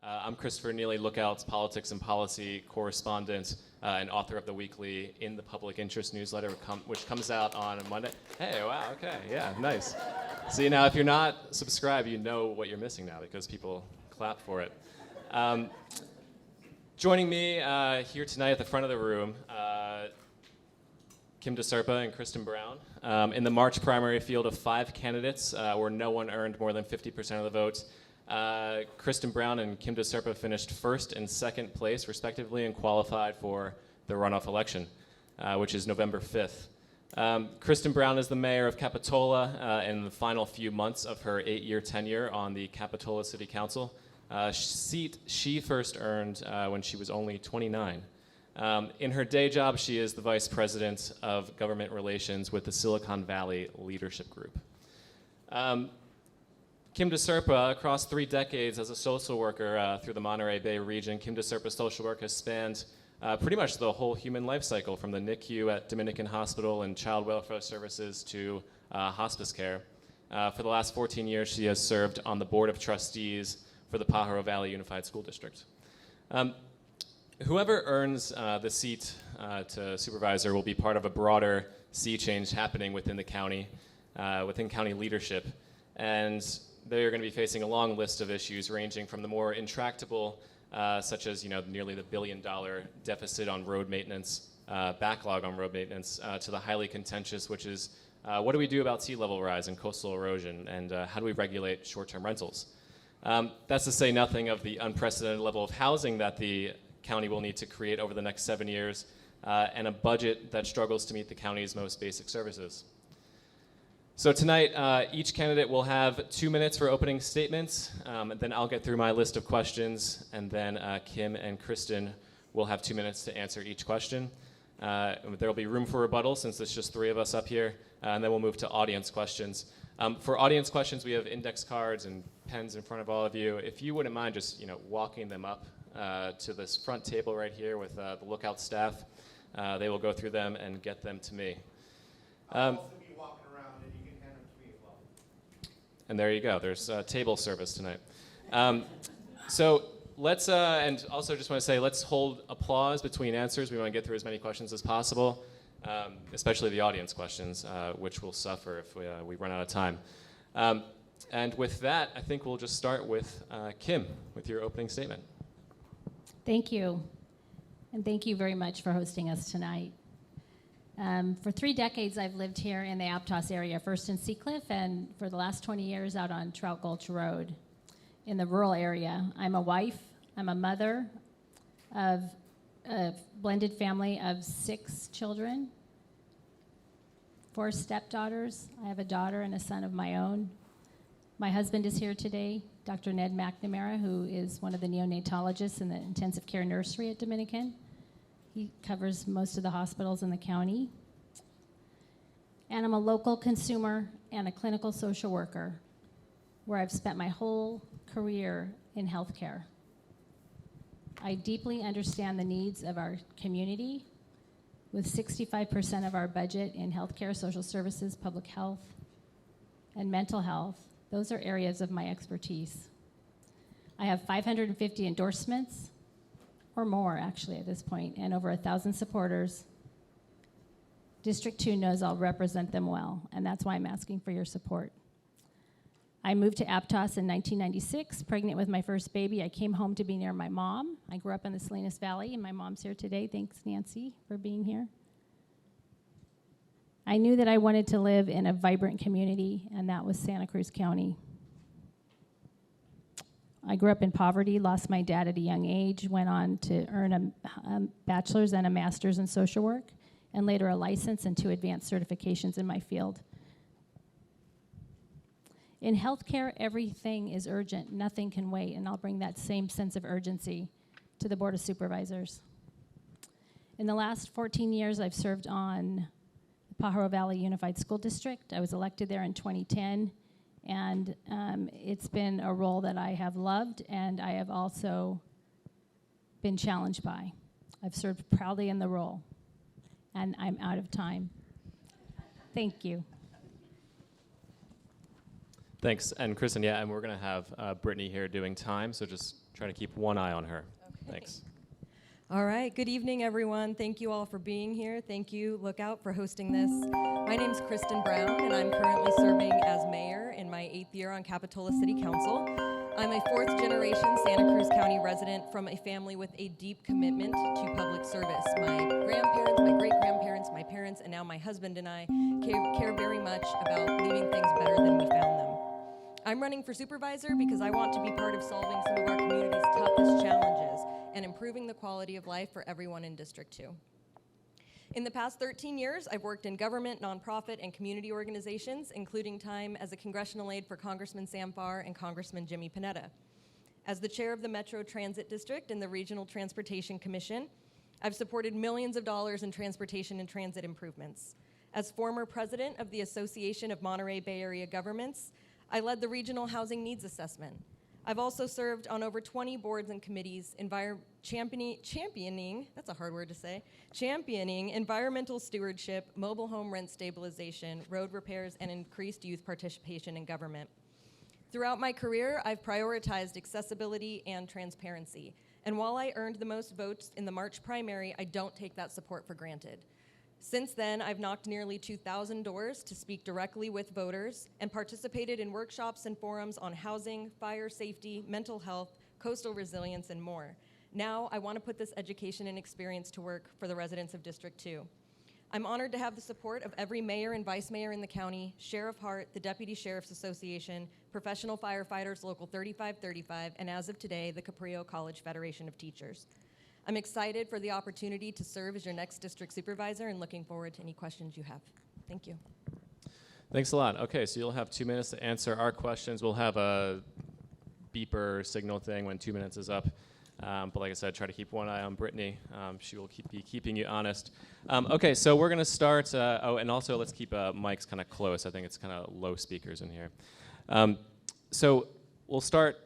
I'm Christopher Neely, Lookout's politics and policy correspondent and author of the weekly In the Public Interest newsletter, which comes out on Monday. Hey, wow, okay, yeah, nice. See, now if you're not subscribed, you know what you're missing now because people clap for it. Joining me here tonight at the front of the room, Kim DeSerpa and Kristen Brown. In the March primary field of 5 candidates, where no one earned more than 50% of the votes, Kristen Brown and Kim DeSerpa finished first and second place, respectively, and qualified for the runoff election, which is November 5th. Kristen Brown is the mayor of Capitola in the final few months of her 8-year tenure on the Capitola City Council, seat she first earned when she was only 29. In her day job, she is the vice president of government relations with the Silicon Valley Leadership Group. Kim DeSerpa, across 3 decades as a social worker through the Monterey Bay region, Kim DeSerpa's social work has spanned pretty much the whole human life cycle, from the NICU at Dominican Hospital and child welfare services to hospice care. For the last 14 years, she has served on the board of trustees for the Pajaro Valley Unified School District. Whoever earns the seat to supervisor will be part of a broader sea change happening within the county, within county leadership. And they're going to be facing a long list of issues ranging from the more intractable, such as nearly the $1 billion deficit on road maintenance, backlog on road maintenance, to the highly contentious, which is what do we do about sea level rise and coastal erosion, and how do we regulate short-term rentals? That's to say nothing of the unprecedented level of housing that the county will need to create over the next 7 years, and a budget that struggles to meet the county's most basic services. So tonight, each candidate will have 2 minutes for opening statements, and then I'll get through my list of questions, and then Kim and Kristen will have 2 minutes to answer each question. There will be room for rebuttal since there's just 3 of us up here, and then we'll move to audience questions. For audience questions, we have index cards and pens in front of all of you. If you wouldn't mind just walking them up to this front table right here with the Lookout staff, they will go through them and get them to me. And there you go. There's table service tonight. So let's, and also just want to say, let's hold applause between answers. We want to get through as many questions as possible, especially the audience questions, which will suffer if we run out of time. And with that, I think we'll just start with Kim, with your opening statement. Thank you. And thank you very much for hosting us tonight. For 3 decades, I've lived here in the Aptos area, first in Seacliff, and for the last 20 years out on Trout Gulch Road in the rural area. I'm a wife, I'm a mother of a blended family of 6 children, 4 stepdaughters. I have a daughter and a son of my own. My husband is here today, Dr. Ned McNamara, who is one of the neonatologists in the intensive care nursery at Dominican. He covers most of the hospitals in the county. And I'm a local consumer and a clinical social worker, where I've spent my whole career in healthcare. I deeply understand the needs of our community, with 65% of our budget in healthcare, social services, public health, and mental health. Those are areas of my expertise. I have 550 endorsements, or more actually at this point, and over 1,000 supporters. District 2 knows I'll represent them well, and that's why I'm asking for your support. I moved to Aptos in 1996, pregnant with my first baby. I came home to be near my mom. I grew up in the Salinas Valley, and my mom's here today. Thanks, Nancy, for being here. I knew that I wanted to live in a vibrant community, and that was Santa Cruz County. I grew up in poverty, lost my dad at a young age, went on to earn a bachelor's and a master's in social work, and later a license and 2 advanced certifications in my field. In healthcare, everything is urgent. Nothing can wait, and I'll bring that same sense of urgency to the Board of Supervisors. In the last 14 years, I've served on the Pajaro Valley Unified School District. I was elected there in 2010. And it's been a role that I have loved, and I have also been challenged by. I've served proudly in the role, and I'm out of time. Thank you. Thanks. And Kristen, yeah, and we're going to have Brittany here doing time, so just Try to keep one eye on her. Okay. Thanks. All right, good evening, everyone. Thank you all for being here. Thank you, Lookout, for hosting this. My name is Kristen Brown, and I'm currently serving as mayor in my 8th year on Capitola City Council. I'm a 4th-generation Santa Cruz County resident from a family with a deep commitment to public service. My grandparents, my great-grandparents, my parents, and now my husband and I care very much about leaving things better than we found them. I'm running for supervisor because I want to be part of solving some of our community's toughest challenges and improving the quality of life for everyone in District 2. In the past 13 years, I've worked in government, nonprofit, and community organizations, including time as a congressional aide for Congressman Sam Farr and Congressman Jimmy Panetta. As the chair of the Metro Transit District and the Regional Transportation Commission, I've supported millions of dollars in transportation and transit improvements. As former president of the Association of Monterey Bay Area Governments, I led the Regional Housing Needs Assessment. I've also served on over 20 boards and committees championing, that's a hard word to say, championing environmental stewardship, mobile home rent stabilization, road repairs, and increased youth participation in government. Throughout my career, I've prioritized accessibility and transparency. And while I earned the most votes in the March primary, I don't take that support for granted. Since then, I've knocked nearly 2,000 doors to speak directly with voters and participated in workshops and forums on housing, fire safety, mental health, coastal resilience, and more. Now, I want to put this education and experience to work for the residents of District 2. I'm honored to have the support of every mayor and vice mayor in the county, Sheriff Hart, the Deputy Sheriff's Association, Professional Firefighters Local 3535, and as of today, the Caprio College Federation of Teachers. I'm excited for the opportunity to serve as your next district supervisor and looking forward to any questions you have. Thank you. Thanks a lot. Okay, so you'll have 2 minutes to answer our questions. We'll have a beeper signal thing when 2 minutes is up. But like I said, try to keep one eye on Brittany. She will be keeping you honest. Okay, so we're going to start. And also let's keep mics kind of close. I think it's kind of low speakers in here. So we'll start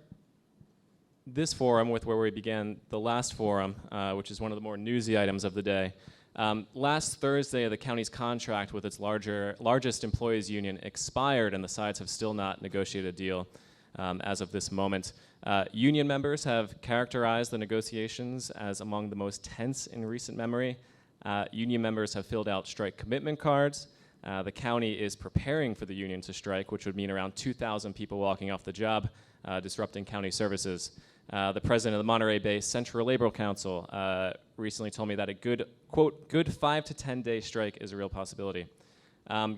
this forum with where we began the last forum, which is one of the more newsy items of the day. Last Thursday, the county's contract with its largest employees union expired, and the sides have still not negotiated a deal as of this moment. Union members have characterized the negotiations as among the most tense in recent memory. Union members have filled out strike commitment cards. The county is preparing for the union to strike, which would mean around 2,000 people walking off the job, disrupting county services. The president of the Monterey Bay Central Labor Council recently told me that a good 5 to 10 day strike is a real possibility.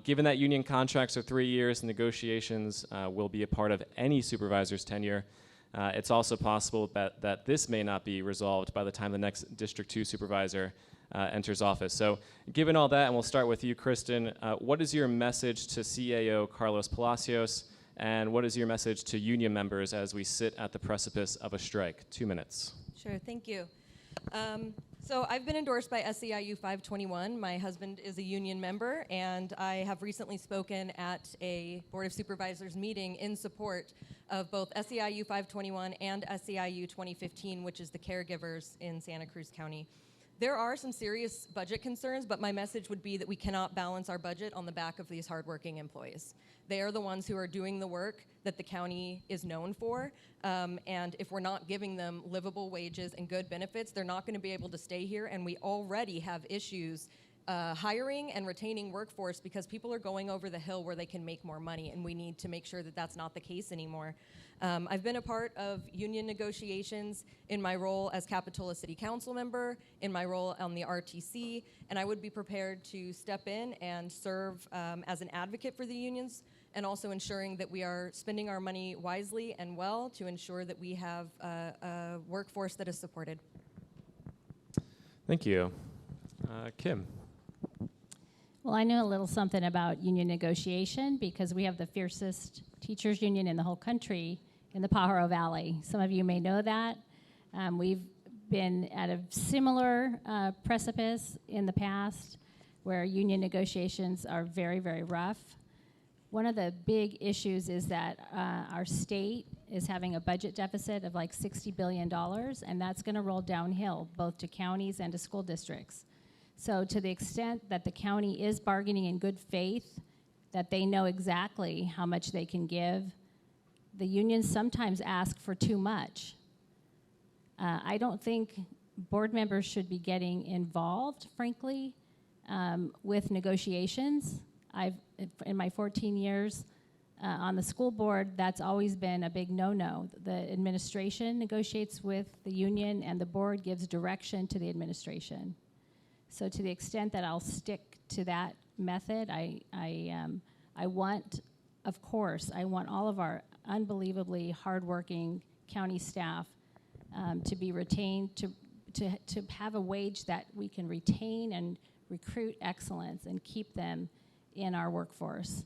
Given that union contracts are 3 years, negotiations will be a part of any supervisor's tenure. It's also possible that this may not be resolved by the time the next District 2 supervisor enters office. So given all that, and we'll start with you, Kristen, what is your message to CAO Carlos Palacios, and what is your message to union members as we sit at the precipice of a strike? 2 minutes. Sure, thank you. So I've been endorsed by SEIU 521. My husband is a union member, and I have recently spoken at a Board of Supervisors meeting in support of both SEIU 521 and SEIU 2015, which is the caregivers in Santa Cruz County. There are some serious budget concerns, but my message would be that we cannot balance our budget on the back of these hardworking employees. They are the ones who are doing the work that the county is known for, and if we're not giving them livable wages and good benefits, they're not going to be able to stay here, and we already have issues hiring and retaining workforce because people are going over the hill where they can make more money, and we need to make sure that that's not the case anymore. I've been a part of union negotiations in my role as Capitola City Council member, in my role on the RTC, and I would be prepared to step in and serve as an advocate for the unions, and also ensuring that we are spending our money wisely and well to ensure that we have a workforce that is supported. Thank you. Kim. Well, I know a little something about union negotiation because we have the fiercest teachers union in the whole country in the Pajaro Valley. Some of you may know that. We've been at a similar precipice in the past where union negotiations are very, very rough. One of the big issues is that our state is having a budget deficit of like $60 billion, and that's going to roll downhill both to counties and to school districts. So to the extent that the county is bargaining in good faith, that they know exactly how much they can give, the unions sometimes ask for too much. I don't think board members should be getting involved, frankly, with negotiations. In my 14 years on the school board, that's always been a big no-no. The administration negotiates with the union, and the board gives direction to the administration. So to the extent that I'll stick to that method, I want, of course, I want all of our unbelievably hardworking county staff to be retained, to have a wage that we can retain and recruit excellence and keep them in our workforce.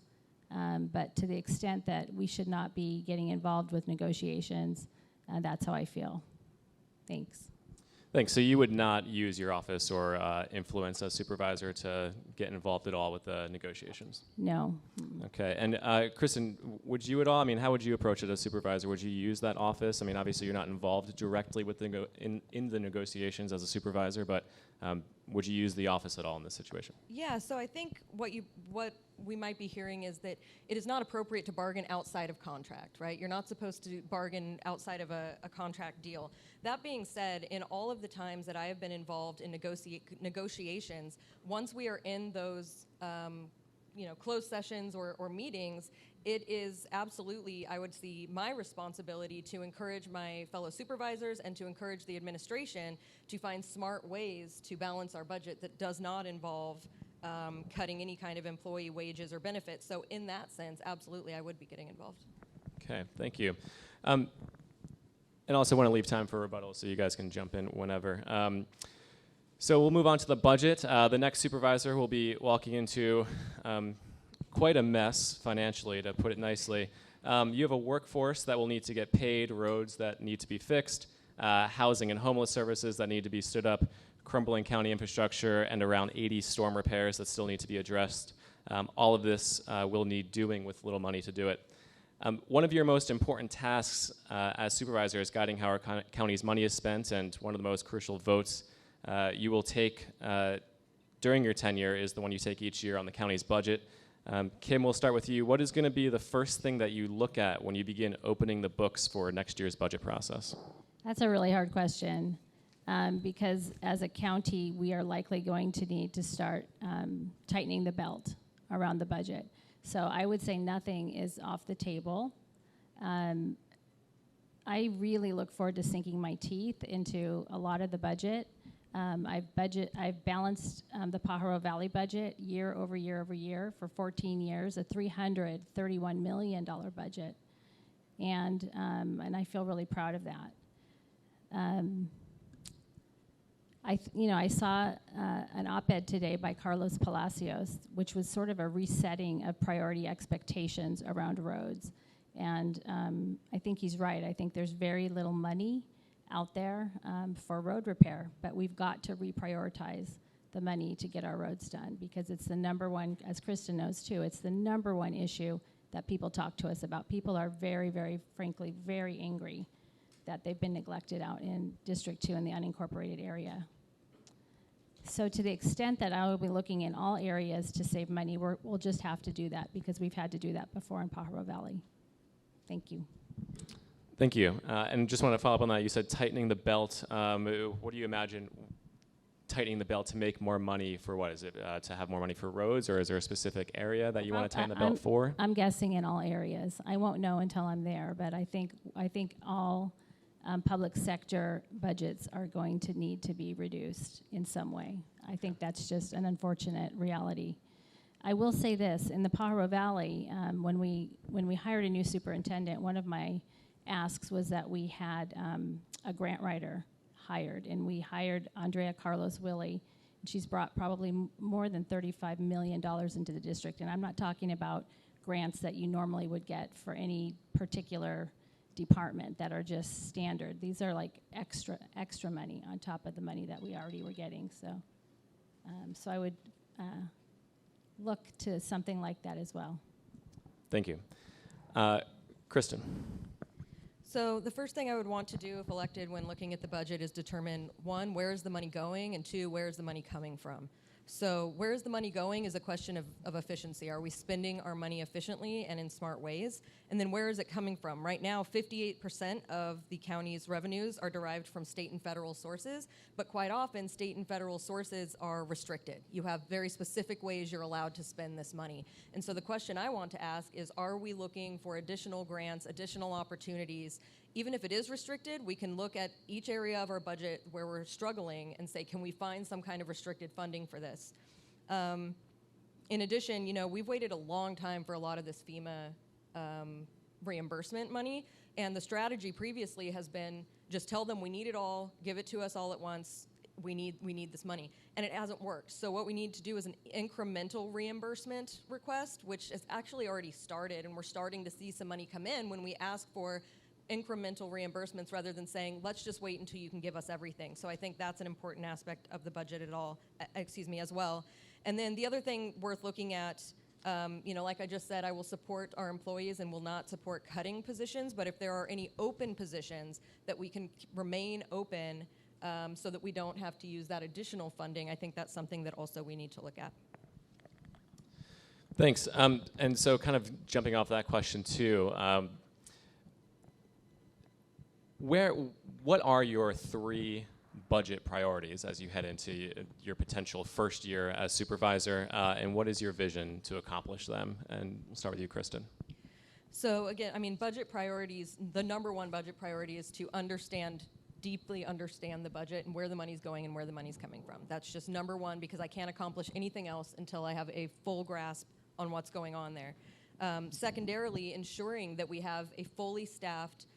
But to the extent that we should not be getting involved with negotiations, that's how I feel. Thanks. Thanks. So you would not use your office or influence a supervisor to get involved at all with the negotiations? No. Okay. And Kristen, would you at all? I mean, how would you approach it as supervisor? Would you use that office? I mean, obviously you're not involved directly with the in the negotiations as a supervisor, but would you use the office at all in this situation? Yeah, so I think what we might be hearing is that it is not appropriate to bargain outside of contract, right? You're not supposed to bargain outside of a contract deal. That being said, in all of the times that I have been involved in negotiations, once we are in those closed sessions or meetings, it is absolutely, I would see, my responsibility to encourage my fellow supervisors and to encourage the administration to find smart ways to balance our budget that does not involve cutting any kind of employee wages or benefits. So in that sense, absolutely, I would be getting involved. Okay, thank you. And also want to leave time for rebuttal, so you guys can jump in whenever. So we'll move on to the budget. The next supervisor will be walking into quite a mess financially, to put it nicely. You have a workforce that will need to get paid, roads that need to be fixed, housing and homeless services that need to be stood up, crumbling county infrastructure, and around 80 storm repairs that still need to be addressed. All of this will need doing with little money to do it. One of your most important tasks as supervisor is guiding how our county's money is spent, and one of the most crucial votes you will take during your tenure is the one you take each year on the county's budget. Kim, we'll start with you. What is going to be the first thing that you look at when you begin opening the books for next year's budget process? That's a really hard question because as a county, we are likely going to need to start tightening the belt around the budget. So I would say nothing is off the table. I really look forward to sinking my teeth into a lot of the budget. I've balanced the Pajaro Valley budget year over year over year for 14 years, a $331 million budget, and I feel really proud of that. I saw an op-ed today by Carlos Palacios, which was sort of a resetting of priority expectations around roads, and I think he's right. I think there's very little money out there for road repair, but we've got to reprioritize the money to get our roads done because it's the number one, as Kristen knows too, it's the number one issue that people talk to us about. People are very, very, frankly, very angry that they've been neglected out in District 2 in the unincorporated area. So to the extent that I will be looking in all areas to save money, we'll just have to do that because we've had to do that before in Pajaro Valley. Thank you. Thank you. And just want to follow up on that. You said tightening the belt. What do you imagine tightening the belt to make more money for? What is it? To have more money for roads, or is there a specific area that you want to tighten the belt for? I'm guessing in all areas. I won't know until I'm there, but I think all public sector budgets are going to need to be reduced in some way. I think that's just an unfortunate reality. I will say this: in the Pajaro Valley, when we hired a new superintendent, one of my asks was that we had a grant writer hired, and we hired Andrea Carlos Willie. And she's brought probably more than $35 million into the district, and I'm not talking about grants that you normally would get for any particular department that are just standard. These are like extra money on top of the money that we already were getting. So I would look to something like that as well. Thank you. Kristen. So the first thing I would want to do if elected when looking at the budget is determine, one, where is the money going, and two, where is the money coming from? So where is the money going is a question of efficiency. Are we spending our money efficiently and in smart ways? And then where is it coming from? Right now, 58% of the county's revenues are derived from state and federal sources, but quite often state and federal sources are restricted. You have very specific ways you're allowed to spend this money. And so the question I want to ask is, are we looking for additional grants, additional opportunities? Even if it is restricted, we can look at each area of our budget where we're struggling and say, can we find some kind of restricted funding for this? In addition, we've waited a long time for a lot of this FEMA reimbursement money, and the strategy previously has been just tell them we need it all, give it to us all at once, we need this money, and it hasn't worked. So what we need to do is an incremental reimbursement request, which has actually already started, and we're starting to see some money come in when we ask for incremental reimbursements rather than saying, let's just wait until you can give us everything. So I think that's an important aspect of the budget as well. And then the other thing worth looking at, like I just said, I will support our employees and will not support cutting positions, but if there are any open positions that we can remain open so that we don't have to use that additional funding, I think that's something that also we need to look at. Thanks. And so kind of jumping off that question too, what are your 3 budget priorities as you head into your potential first year as supervisor, and what is your vision to accomplish them? And we'll start with you, Kristen. So again, budget priorities, the number one budget priority is to deeply understand the budget and where the money's going and where the money's coming from. That's just number one, because I can't accomplish anything else until I have a full grasp on what's going on there. Secondarily, ensuring that we have a fully staffed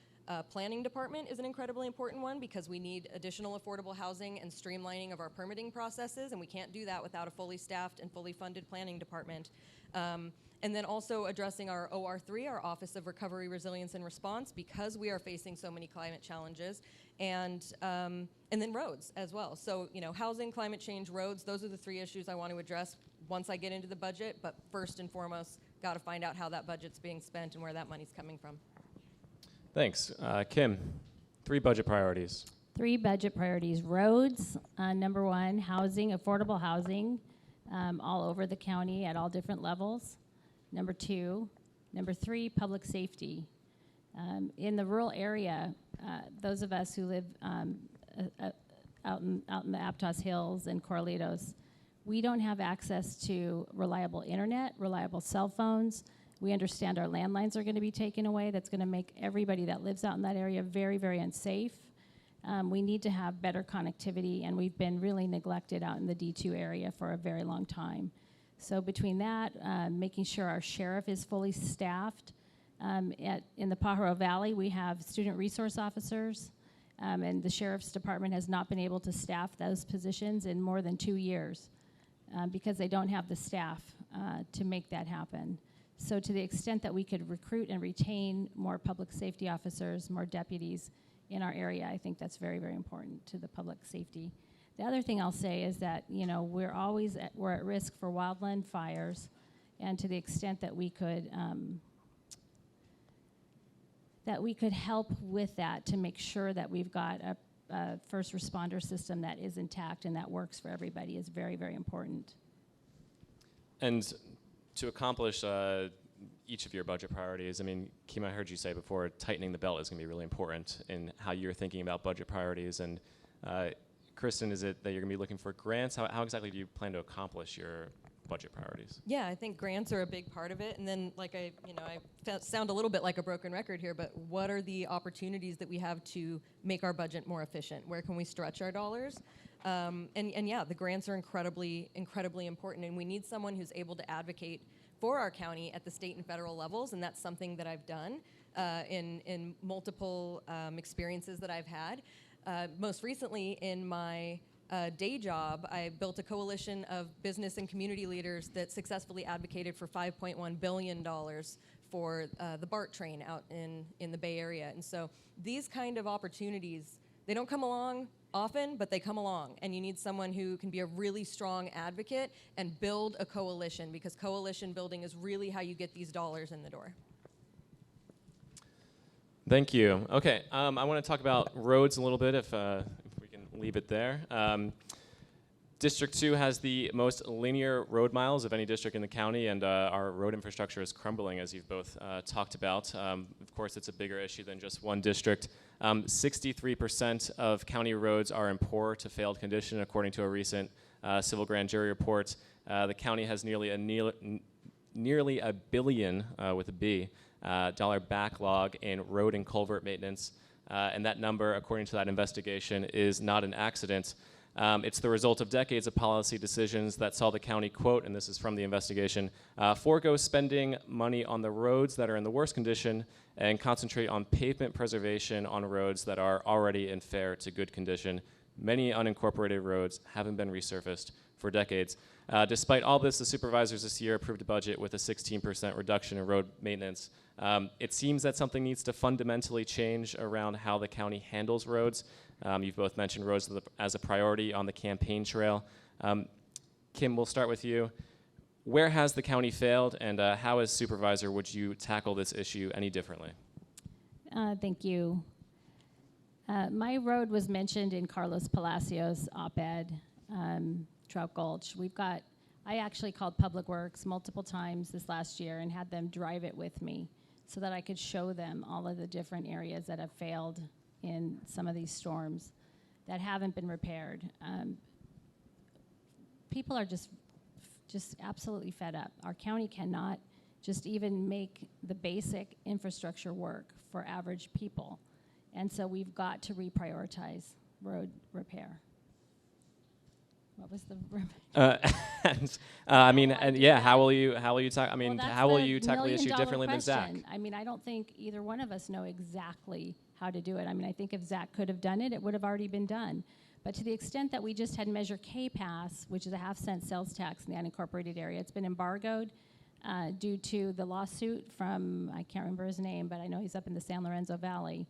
planning department is an incredibly important one, because we need additional affordable housing and streamlining of our permitting processes, and we can't do that without a fully staffed and fully funded planning department. And then also addressing our OR3, our Office of Recovery, Resilience, and Response, because we are facing so many climate challenges, and then roads as well. So, housing, climate change, roads, those are the 3 issues I want to address once I get into the budget, but first and foremost, got to find out how that budget's being spent and where that money's coming from. Thanks. Kim, 3 budget priorities. 3 budget priorities. Roads, number 1, housing, affordable housing, all over the county at all different levels. Number 2. Number 3, public safety. In the rural area, those of us who live out in the Aptos Hills and Corralitos, we don't have access to reliable internet, reliable cell phones. We understand our landlines are going to be taken away. That's going to make everybody that lives out in that area very, very unsafe. We need to have better connectivity, and we've been really neglected out in the D2 area for a very long time. So between that, making sure our sheriff is fully staffed. In the Pajaro Valley, we have student resource officers, and the sheriff's department has not been able to staff those positions in more than 2 years because they don't have the staff to make that happen. So to the extent that we could recruit and retain more public safety officers, more deputies in our area, I think that's very, very important to the public safety. The other thing I'll say is that, we're at risk for wildland fires, and to the extent that we could help with that to make sure that we've got a first responder system that is intact and that works for everybody is very, very important. And to accomplish each of your budget priorities, Kim, I heard you say before, tightening the belt is going to be really important in how you're thinking about budget priorities. And Kristen, is it that you're going to be looking for grants? How exactly do you plan to accomplish your budget priorities? Yeah, I think grants are a big part of it. And then, I sound a little bit like a broken record here, but what are the opportunities that we have to make our budget more efficient? Where can we stretch our dollars? And yeah, the grants are incredibly, incredibly important, and we need someone who's able to advocate for our county at the state and federal levels, and that's something that I've done in multiple experiences that I've had. Most recently, in my day job, I built a coalition of business and community leaders that successfully advocated for $5.1 billion for the BART train out in the Bay Area. And so these kind of opportunities, they don't come along often, but they come along, and you need someone who can be a really strong advocate and build a coalition, because coalition building is really how you get these dollars in the door. Thank you. Okay, I want to talk about roads a little bit, if we can leave it there. District 2 has the most linear road miles of any district in the county, and our road infrastructure is crumbling, as you've both talked about. Of course, it's a bigger issue than just one district. 63% of county roads are in poor to failed condition, according to a recent civil grand jury report. The county has nearly a billion, with a B, dollar backlog in road and culvert maintenance. And that number, according to that investigation, is not an accident. It's the result of decades of policy decisions that saw the county, quote, and this is from the investigation, forego spending money on the roads that are in the worst condition and concentrate on pavement preservation on roads that are already in fair to good condition. Many unincorporated roads haven't been resurfaced for decades. Despite all this, the supervisors this year approved a budget with a 16% reduction in road maintenance. It seems that something needs to fundamentally change around how the county handles roads. You've both mentioned roads as a priority on the campaign trail. Kim, we'll start with you. Where has the county failed, and how, as supervisor, would you tackle this issue any differently? Thank you. My road was mentioned in Carlos Palacios' op-ed, Trout Gulch. I actually called Public Works multiple times this last year and had them drive it with me so that I could show them all of the different areas that have failed in some of these storms that haven't been repaired. People are just absolutely fed up. Our county cannot just even make the basic infrastructure work for average people. And so we've got to reprioritize road repair. What was the? How will you tackle? How will you tackle the issue differently than Zach? I mean, I don't think either one of us know exactly how to do it. I mean, I think if Zach could have done it, it would have already been done. But to the extent that we just had Measure K pass, which is a half-cent sales tax in the unincorporated area, it's been embargoed due to the lawsuit from, I can't remember his name, but I know he's up in the San Lorenzo Valley.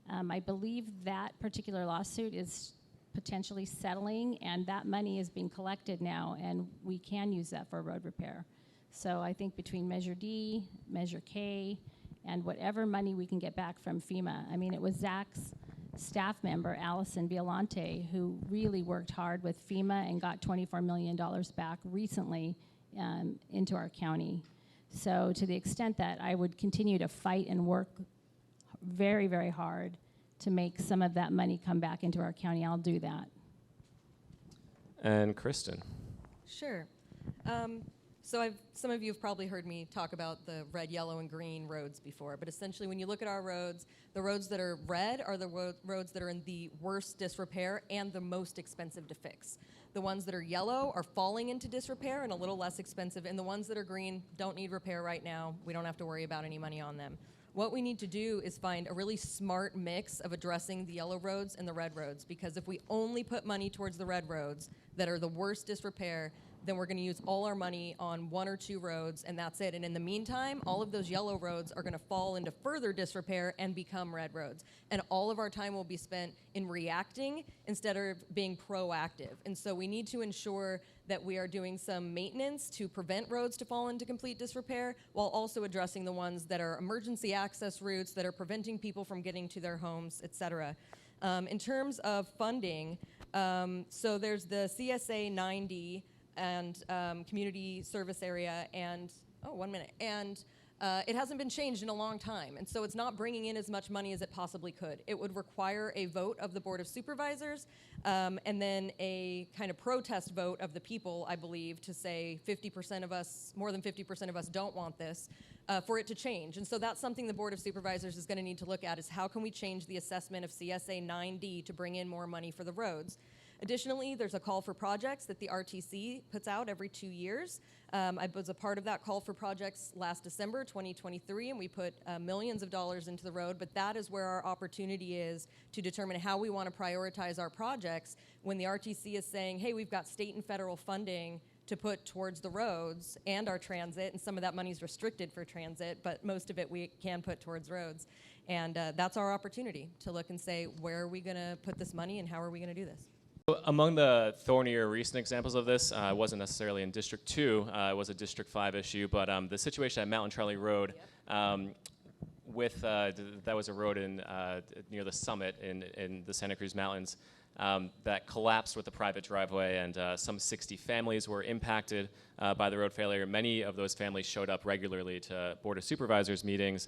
I believe that particular lawsuit is potentially settling, and that money is being collected now, and we can use that for road repair. So I think between Measure D, Measure K, and whatever money we can get back from FEMA. I mean, it was Zach's staff member, Allison Violante, who really worked hard with FEMA and got $24 million back recently into our county. So to the extent that I would continue to fight and work very, very hard to make some of that money come back into our county, I'll do that. And Kristen. Sure. So some of you have probably heard me talk about the red, yellow, and green roads before, but essentially when you look at our roads, the roads that are red are the roads that are in the worst disrepair and the most expensive to fix. The ones that are yellow are falling into disrepair and a little less expensive, and the ones that are green don't need repair right now. We don't have to worry about any money on them. What we need to do is find a really smart mix of addressing the yellow roads and the red roads, because if we only put money towards the red roads that are the worst disrepair, then we're going to use all our money on one or two roads, and that's it. And in the meantime, all of those yellow roads are going to fall into further disrepair and become red roads. And all of our time will be spent in reacting instead of being proactive. And so we need to ensure that we are doing some maintenance to prevent roads to fall into complete disrepair, while also addressing the ones that are emergency access routes that are preventing people from getting to their homes, et cetera. In terms of funding, so there's the CSA 9D, and community service area, and it hasn't been changed in a long time, and so it's not bringing in as much money as it possibly could. It would require a vote of the Board of Supervisors, and then a kind of protest vote of the people, I believe, to say 50% of us, more than 50% of us don't want this, for it to change. And so that's something the Board of Supervisors is going to need to look at, is how can we change the assessment of CSA 9D to bring in more money for the roads. Additionally, there's a call for projects that the RTC puts out every 2 years. I was a part of that call for projects last December 2023, and we put millions of dollars into the road, but that is where our opportunity is to determine how we want to prioritize our projects when the RTC is saying, hey, we've got state and federal funding to put towards the roads and our transit, and some of that money is restricted for transit, but most of it we can put towards roads. And that's our opportunity to look and say, where are we going to put this money and how are we going to do this? Among the thornier recent examples of this, it wasn't necessarily in District 2, it was a District 5 issue, but the situation at Mountain Charlie Road, that was a road near the summit in the Santa Cruz Mountains. that collapsed with the private driveway, and some 60 families were impacted by the road failure. Many of those families showed up regularly to Board of Supervisors meetings,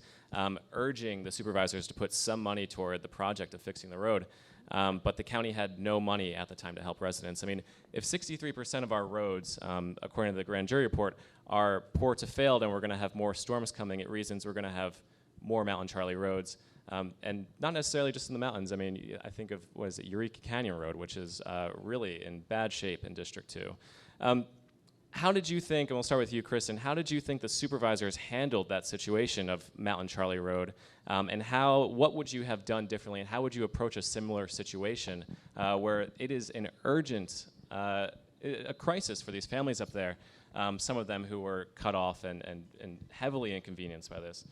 urging the supervisors to put some money toward the project of fixing the road. But the county had no money at the time to help residents. I mean, if 63% of our roads, according to the grand jury report, are poor to failed, and we're going to have more storms coming, it reasons we're going to have more Mountain Charlie roads. And not necessarily just in the mountains. I mean, I think of, what is it, Eureka Canyon Road, which is really in bad shape in District 2. How did you think, and we'll start with you, Kristen, how did you think the supervisors handled that situation of Mountain Charlie Road? And what would you have done differently, and how would you approach a similar situation where it is an urgent, a crisis for these families up there, some of them who were cut off and heavily inconvenienced by this,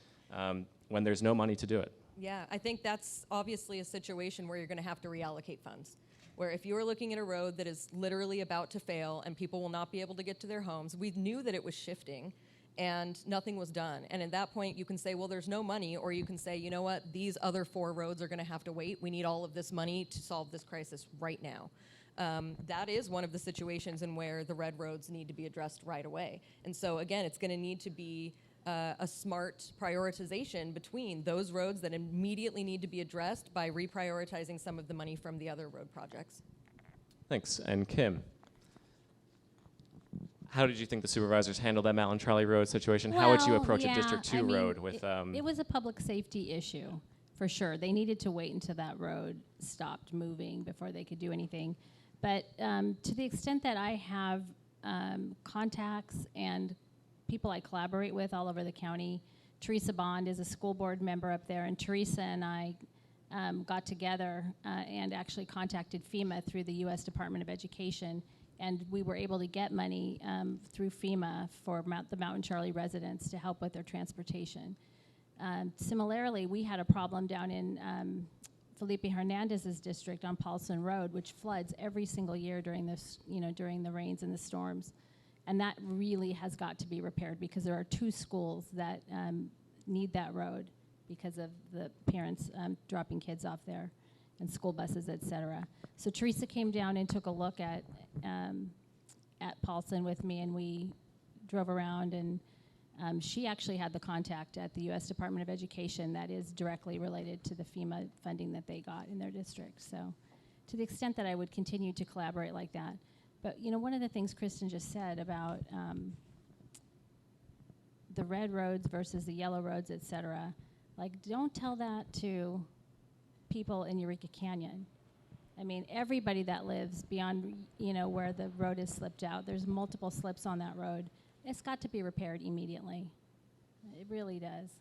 when there's no money to do it? Yeah, I think that's obviously a situation where you're going to have to reallocate funds. Where if you're looking at a road that is literally about to fail and people will not be able to get to their homes, we knew that it was shifting and nothing was done. And at that point, you can say, well, there's no money, or you can say, you know what, these other 4 roads are going to have to wait. We need all of this money to solve this crisis right now. That is one of the situations in where the red roads need to be addressed right away. And so, again, it's going to need to be a smart prioritization between those roads that immediately need to be addressed by reprioritizing some of the money from the other road projects. Thanks. And Kim, how did you think the supervisors handled that Mountain Charlie Road situation? How would you approach a District 2 road with... It was a public safety issue, for sure. They needed to wait until that road stopped moving before they could do anything. But to the extent that I have contacts and people I collaborate with all over the county. Teresa Bond is a school board member up there, and Teresa and I got together and actually contacted FEMA through the U.S. Department of Education, and we were able to get money through FEMA for the Mountain Charlie residents to help with their transportation. Similarly, we had a problem down in Felipe Hernandez's district on Paulson Road, which floods every single year during this, during the rains and the storms. And that really has got to be repaired because there are 2 schools that need that road because of the parents dropping kids off there and school buses, et cetera. So Teresa came down and took a look at Paulson with me, and we drove around, and she actually had the contact at the U.S. Department of Education that is directly related to the FEMA funding that they got in their district. So to the extent that I would continue to collaborate like that. But, one of the things Kristen just said about the red roads versus the yellow roads, et cetera, don't tell that to people in Eureka Canyon. I mean, everybody that lives beyond, where the road is slipped out, there's multiple slips on that road. It's got to be repaired immediately. It really does.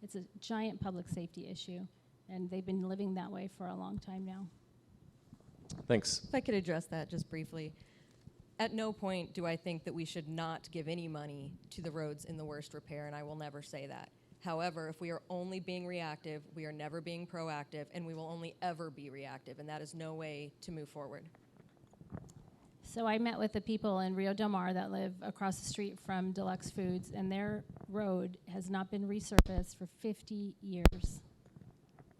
It's a giant public safety issue, and they've been living that way for a long time now. Thanks. If I could address that just briefly. At no point do I think that we should not give any money to the roads in the worst repair, and I will never say that. However, if we are only being reactive, we are never being proactive, and we will only ever be reactive, and that is no way to move forward. So I met with the people in Rio Del Mar that live across the street from Deluxe Foods, and their road has not been resurfaced for 50 years.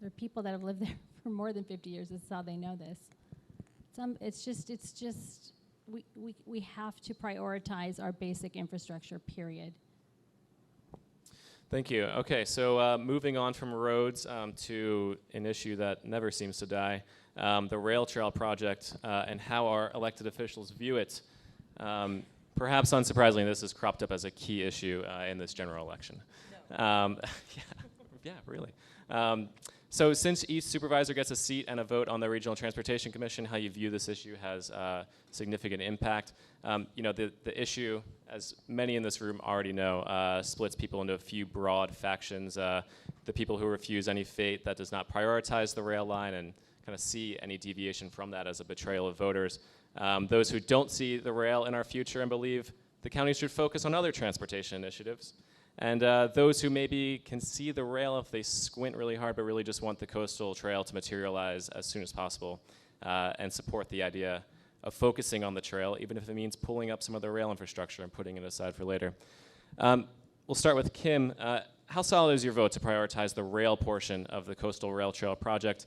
There are people that have lived there for more than 50 years. That's how they know this. It's just. We have to prioritize our basic infrastructure, period. Thank you. Okay, so moving on from roads to an issue that never seems to die, the rail trail project and how our elected officials view it. Perhaps unsurprisingly, this has cropped up as a key issue in this general election. No. Yeah, really. So since each supervisor gets a seat and a vote on the Regional Transportation Commission, how you view this issue has significant impact. The issue, as many in this room already know, splits people into a few broad factions. The people who refuse any fate that does not prioritize the rail line and kind of see any deviation from that as a betrayal of voters. Those who don't see the rail in our future and believe the county should focus on other transportation initiatives. And those who maybe can see the rail if they squint really hard but really just want the coastal trail to materialize as soon as possible and support the idea of focusing on the trail, even if it means pulling up some of the rail infrastructure and putting it aside for later. We'll start with Kim. How solid is your vote to prioritize the rail portion of the Coastal Rail Trail project?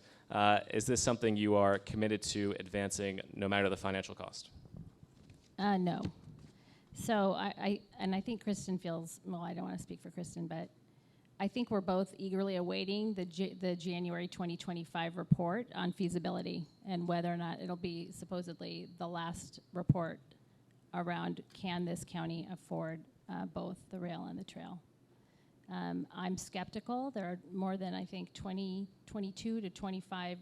Is this something you are committed to advancing no matter the financial cost? No. So I think Kristen feels, well, I don't want to speak for Kristen, but I think we're both eagerly awaiting the January 2025 report on feasibility and whether or not it'll be supposedly the last report around can this county afford both the rail and the trail. I'm skeptical. There are more than, I think, 22 to 25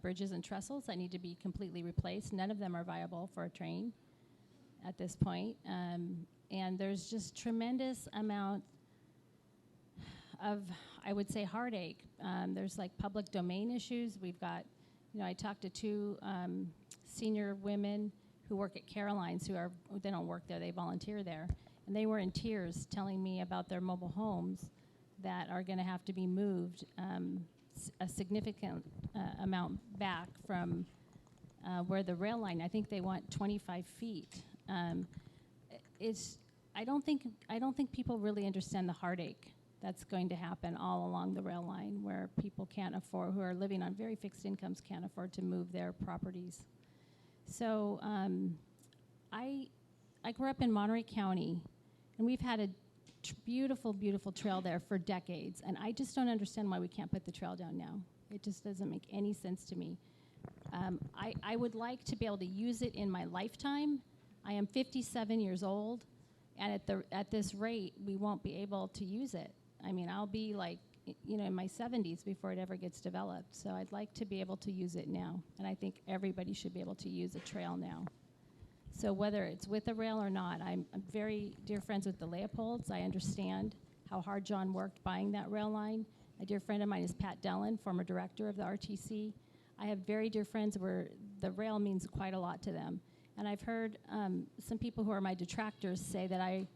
bridges and trestles that need to be completely replaced. None of them are viable for a train at this point. And there's just tremendous amount of, I would say, heartache. There's like public domain issues. We've got, I talked to two senior women who work at Caroline's they don't work there, they volunteer there. And they were in tears telling me about their mobile homes that are going to have to be moved a significant amount back from where the rail line, I think they want 25 feet. I don't think people really understand the heartache that's going to happen all along the rail line where people can't afford, who are living on very fixed incomes, can't afford to move their properties. So I grew up in Monterey County, and we've had a beautiful, beautiful trail there for decades, and I just don't understand why we can't put the trail down now. It just doesn't make any sense to me. I would like to be able to use it in my lifetime. I am 57 years old, and at this rate, we won't be able to use it. I mean, I'll be like, in my 70s before it ever gets developed. So I'd like to be able to use it now, and I think everybody should be able to use a trail now. So whether it's with a rail or not, I'm very dear friends with the Leopolds. I understand how hard John worked buying that rail line. A dear friend of mine is Pat Dellin, former director of the RTC. I have very dear friends where the rail means quite a lot to them. And I've heard some people who are my detractors say that I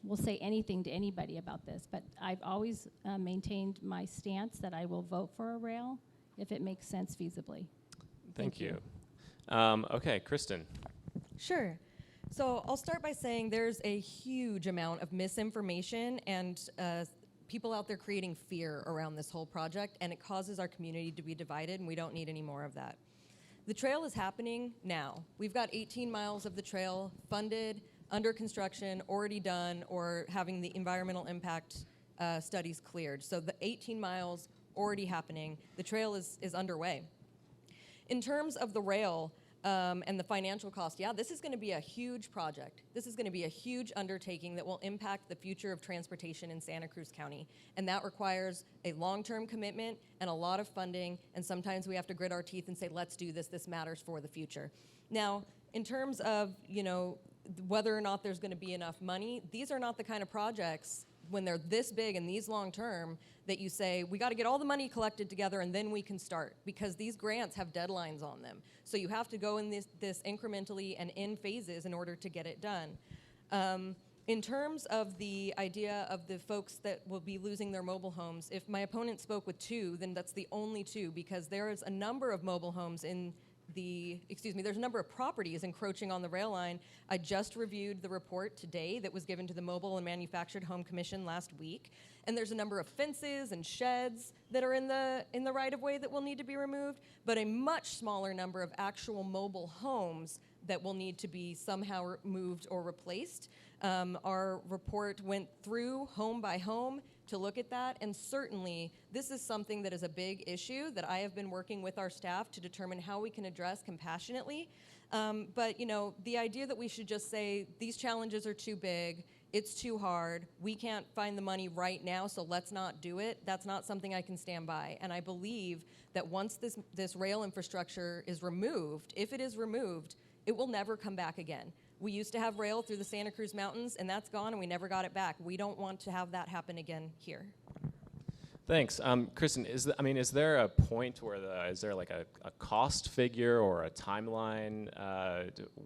will say anything to anybody about this, but I've always maintained my stance that I will vote for a rail if it makes sense feasibly. Thank you. Okay, Kristen. Sure. So I'll start by saying there's a huge amount of misinformation and people out there creating fear around this whole project, and it causes our community to be divided, and we don't need any more of that. The trail is happening now. We've got 18 miles of the trail funded, under construction, already done, or having the environmental impact studies cleared. So the 18 miles already happening. The trail is underway. In terms of the rail and the financial cost, yeah, this is going to be a huge project. This is going to be a huge undertaking that will impact the future of transportation in Santa Cruz County. And that requires a long-term commitment and a lot of funding. And sometimes we have to grit our teeth and say, let's do this. This matters for the future. Now, in terms of, whether or not there's going to be enough money, these are not the kind of projects, when they're this big and these long-term, that you say, we got to get all the money collected together and then we can start, because these grants have deadlines on them. So you have to go in this incrementally and in phases in order to get it done. In terms of the idea of the folks that will be losing their mobile homes, if my opponent spoke with two, then that's the only two, because there is a number of mobile homes there's a number of properties encroaching on the rail line. I just reviewed the report today that was given to the Mobile and Manufactured Home Commission last week, and there's a number of fences and sheds that are in the right-of-way that will need to be removed, but a much smaller number of actual mobile homes that will need to be somehow moved or replaced. Our report went through home by home to look at that, and certainly this is something that is a big issue that I have been working with our staff to determine how we can address compassionately. But the idea that we should just say these challenges are too big, it's too hard, we can't find the money right now, so let's not do it, that's not something I can stand by. And I believe that once this rail infrastructure is removed, if it is removed, it will never come back again. We used to have rail through the Santa Cruz Mountains, and that's gone, and we never got it back. We don't want to have that happen again here. Thanks. Kristen, is there a point where is there like a cost figure or a timeline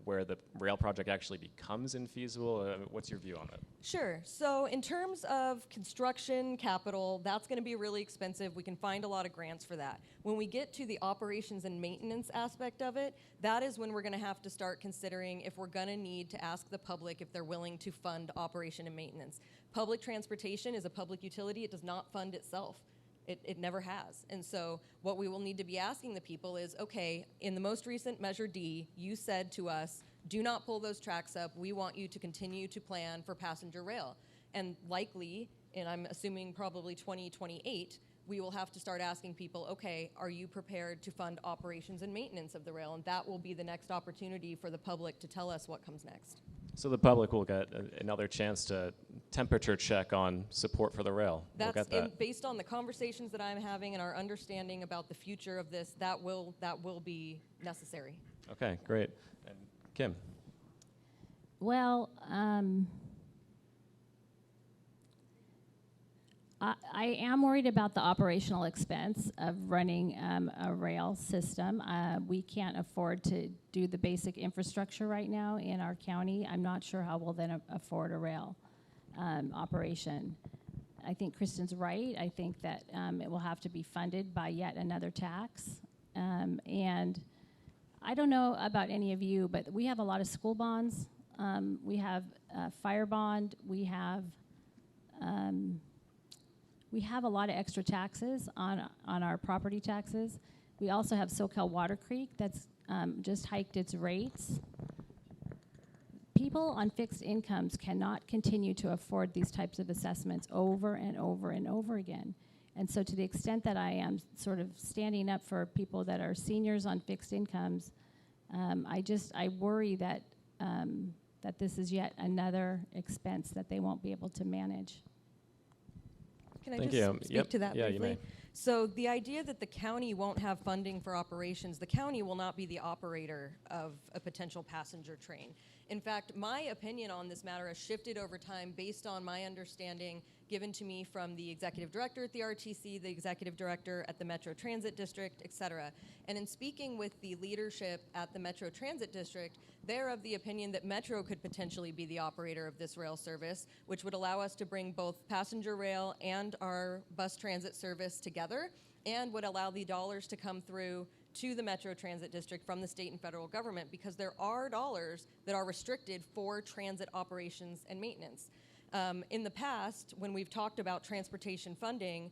where the rail project actually becomes infeasible? What's your view on that? Sure. So in terms of construction capital, that's going to be really expensive. We can find a lot of grants for that. When we get to the operations and maintenance aspect of it, that is when we're going to have to start considering if we're going to need to ask the public if they're willing to fund operation and maintenance. Public transportation is a public utility. It does not fund itself. It never has. And so what we will need to be asking the people is, okay, in the most recent Measure D, you said to us, do not pull those tracks up. We want you to continue to plan for passenger rail. And likely, and I'm assuming probably 2028, we will have to start asking people, okay, are you prepared to fund operations and maintenance of the rail? And that will be the next opportunity for the public to tell us what comes next. So the public will get another chance to temperature check on support for the rail. We'll get that. Based on the conversations that I'm having and our understanding about the future of this, that will be necessary. Okay, great. And Kim? Well, I am worried about the operational expense of running a rail system. We can't afford to do the basic infrastructure right now in our county. I'm not sure how we'll then afford a rail operation. I think Kristen's right. I think that it will have to be funded by yet another tax. And I don't know about any of you, but we have a lot of school bonds. We have fire bond. We have a lot of extra taxes on our property taxes. We also have SoCal Water Creek that's just hiked its rates. People on fixed incomes cannot continue to afford these types of assessments over and over and over again. And so to the extent that I am sort of standing up for people that are seniors on fixed incomes, I worry that that this is yet another expense that they won't be able to manage. Can I Thank just you. speak Yep. to that Yeah, you briefly? may. So the idea that the county won't have funding for operations, the county will not be the operator of a potential passenger train. In fact, my opinion on this matter has shifted over time based on my understanding given to me from the executive director at the RTC, the executive director at the Metro Transit District, et cetera. And in speaking with the leadership at the Metro Transit District, they're of the opinion that Metro could potentially be the operator of this rail service, which would allow us to bring both passenger rail and our bus transit service together, and would allow the dollars to come through to the Metro Transit District from the state and federal government, because there are dollars that are restricted for transit operations and maintenance. In the past, when we've talked about transportation funding,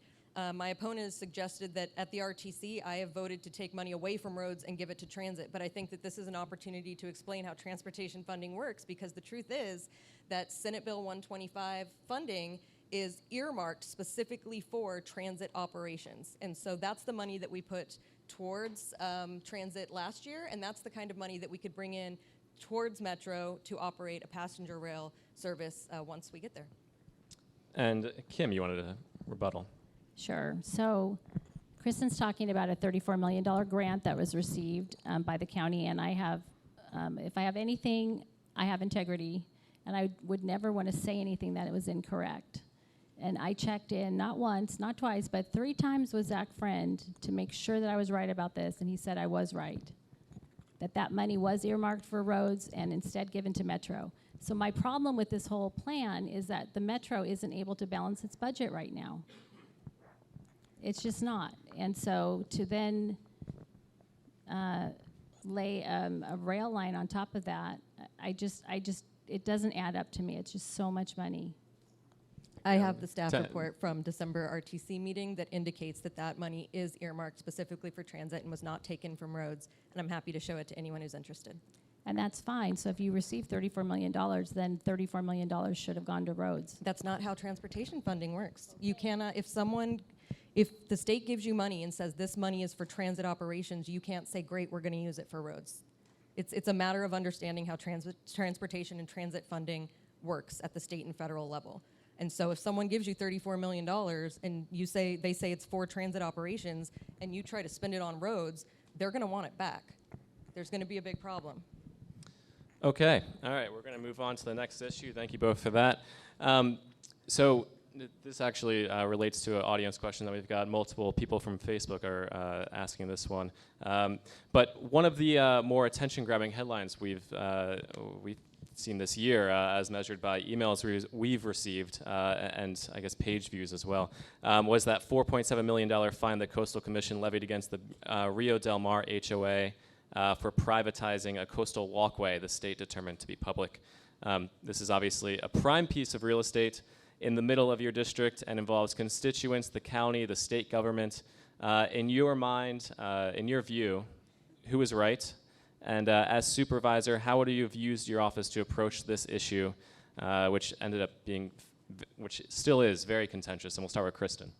my opponent has suggested that at the RTC, I have voted to take money away from roads and give it to transit. But I think that this is an opportunity to explain how transportation funding works, because the truth is that Senate Bill 125 funding is earmarked specifically for transit operations. And so that's the money that we put towards transit last year, and that's the kind of money that we could bring in towards Metro to operate a passenger rail service once we get there. And Kim, you wanted a rebuttal. Sure. So Kristen's talking about a $34 million grant that was received by the county, and I have, if I have anything, I have integrity, and I would never want to say anything that it was incorrect. And I checked in not once, not twice, but 3 times with Zach Friend to make sure that I was right about this, and he said I was right, that money was earmarked for roads and instead given to Metro. So my problem with this whole plan is that the Metro isn't able to balance its budget right now. It's just not. And so to then lay a rail line on top of that, it doesn't add up to me. It's just so much money. I have the staff report from December RTC meeting that indicates that that money is earmarked specifically for transit and was not taken from roads, and I'm happy to show it to anyone who's interested. And that's fine. So if you receive $34 million, then $34 million should have gone to roads. That's not how transportation funding works. You cannot, if the state gives you money and says this money is for transit operations, you can't say, great, we're going to use it for roads. It's a matter of understanding how transportation and transit funding works at the state and federal level. And so if someone gives you $34 million and they say it's for transit operations and you try to spend it on roads, they're going to want it back. There's going to be a big problem. Okay. All right. We're going to move on to the next issue. Thank you both for that. This actually relates to an audience question that we've got. Multiple people from Facebook are asking this one. But one of the more attention-grabbing headlines we've seen this year, as measured by emails we've received and I guess page views as well, was that $4.7 million fine the Coastal Commission levied against the Rio Del Mar HOA for privatizing a coastal walkway the state determined to be public. This is obviously a prime piece of real estate in the middle of your district and involves constituents, the county, the state government. In your mind, in your view, who is right? And as supervisor, how would you have used your office to approach this issue, which ended up being, which still is very contentious? And we'll start with Kristen.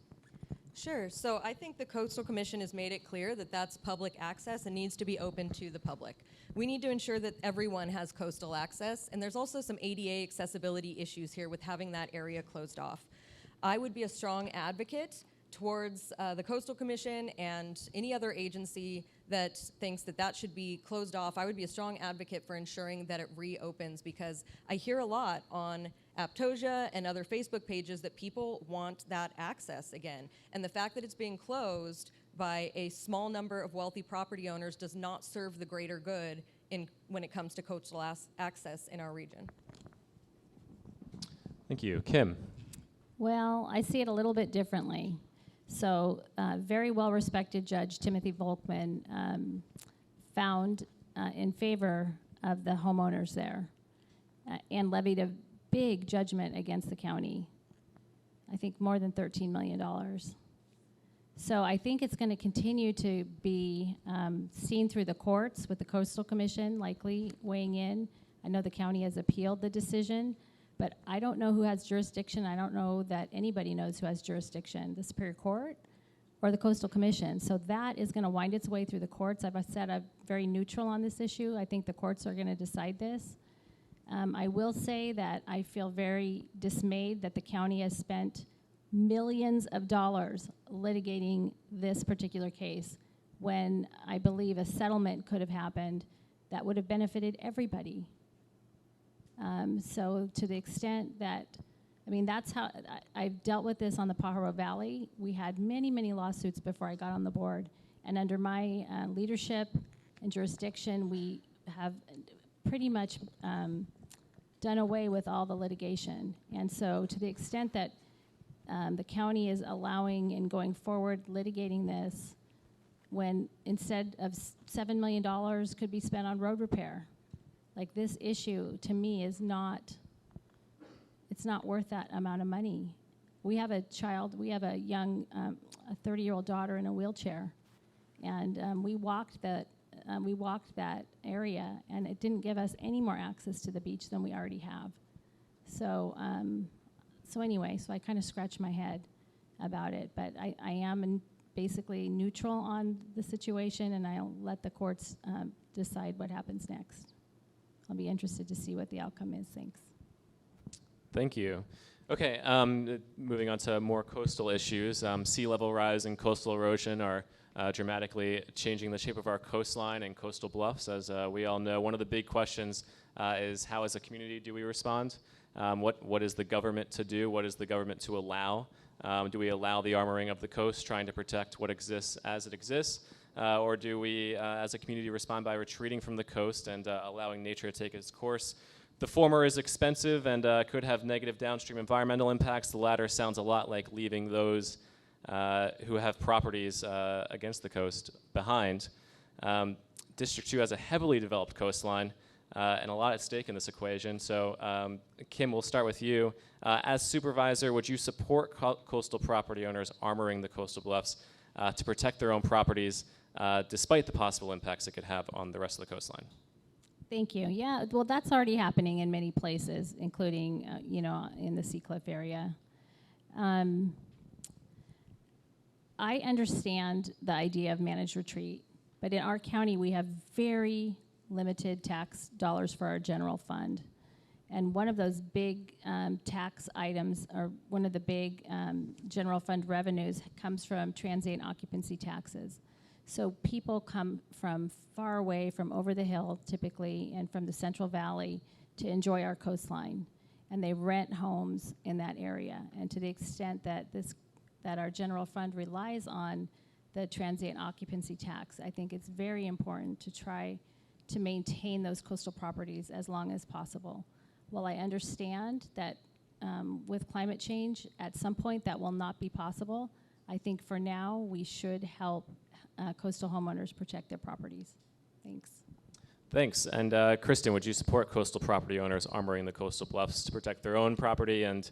Sure. So I think the Coastal Commission has made it clear that that's public access and needs to be open to the public. We need to ensure that everyone has coastal access, and there's also some ADA accessibility issues here with having that area closed off. I would be a strong advocate towards the Coastal Commission and any other agency that thinks that that should be closed off. I would be a strong advocate for ensuring that it reopens, because I hear a lot on Aptosia and other Facebook pages that people want that access again. And the fact that it's being closed by a small number of wealthy property owners does not serve the greater good when it comes to coastal access in our region. Thank you. Kim. Well, I see it a little bit differently. So, very well-respected Judge Timothy Volkman found in favor of the homeowners there and levied a big judgment against the county. I think more than $13 million. So I think it's going to continue to be seen through the courts, with the Coastal Commission likely weighing in. I know the county has appealed the decision, but I don't know who has jurisdiction. I don't know that anybody knows who has jurisdiction, the Superior Court or the Coastal Commission. So that is going to wind its way through the courts. I've said I'm very neutral on this issue. I think the courts are going to decide this. I will say that I feel very dismayed that the county has spent millions of dollars litigating this particular case, when I believe a settlement could have happened that would have benefited everybody. So to the extent that, I mean, that's how I've dealt with this on the Pajaro Valley. We had many, many lawsuits before I got on the board. And under my leadership and jurisdiction, we have pretty much done away with all the litigation. And so to the extent that the county is allowing and going forward litigating this, when instead of $7 million could be spent on road repair, like, this issue to me is not, it's not worth that amount of money. We have a child, we have a young, a 30-year-old daughter in a wheelchair, and we walked that area, and it didn't give us any more access to the beach than we already have. So, so I kind of scratch my head about it, but I am basically neutral on the situation, and I'll let the courts decide what happens next. I'll be interested to see what the outcome is. Thanks. Thank you. Okay, moving on to more coastal issues. Sea level rise and coastal erosion are dramatically changing the shape of our coastline and coastal bluffs. As we all know, one of the big questions is, how as a community do we respond? What is the government to do? What is the government to allow? Do we allow the armoring of the coast, trying to protect what exists as it exists? Or do we, as a community, respond by retreating from the coast and allowing nature to take its course? The former is expensive and could have negative downstream environmental impacts. The latter sounds a lot like leaving those who have properties against the coast behind. District 2 has a heavily developed coastline and a lot at stake in this equation. So, Kim, we'll start with you. As supervisor, would you support coastal property owners armoring the coastal bluffs to protect their own properties, despite the possible impacts it could have on the rest of the coastline? Thank you. Yeah, well, that's already happening in many places, including, in the Seacliff area. I understand the idea of managed retreat, but in our county, we have very limited tax dollars for our general fund. And one of those big tax items, or one of the big general fund revenues, comes from transient occupancy taxes. So people come from far away, from over the hill typically, and from the Central Valley to enjoy our coastline. And they rent homes in that area. And to the extent that that our general fund relies on the transient occupancy tax, I think it's very important to try to maintain those coastal properties as long as possible. While I understand that with climate change, at some point that will not be possible, I think for now we should help coastal homeowners protect their properties. Thanks. Thanks. And Kristen, would you support coastal property owners armoring the coastal bluffs to protect their own property and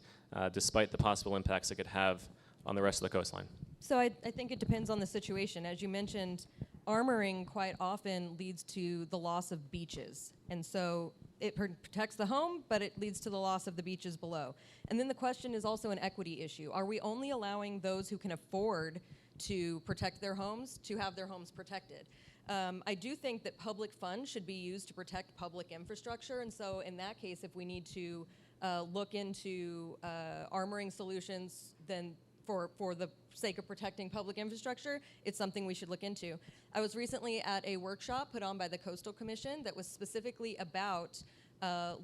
despite the possible impacts it could have on the rest of the coastline? So I think it depends on the situation. As you mentioned, armoring quite often leads to the loss of beaches. And so it protects the home, but it leads to the loss of the beaches below. And then the question is also an equity issue. Are we only allowing those who can afford to protect their homes to have their homes protected? I do think that public funds should be used to protect public infrastructure. And so in that case, if we need to look into armoring solutions, then for the sake of protecting public infrastructure, it's something we should look into. I was recently at a workshop put on by the Coastal Commission that was specifically about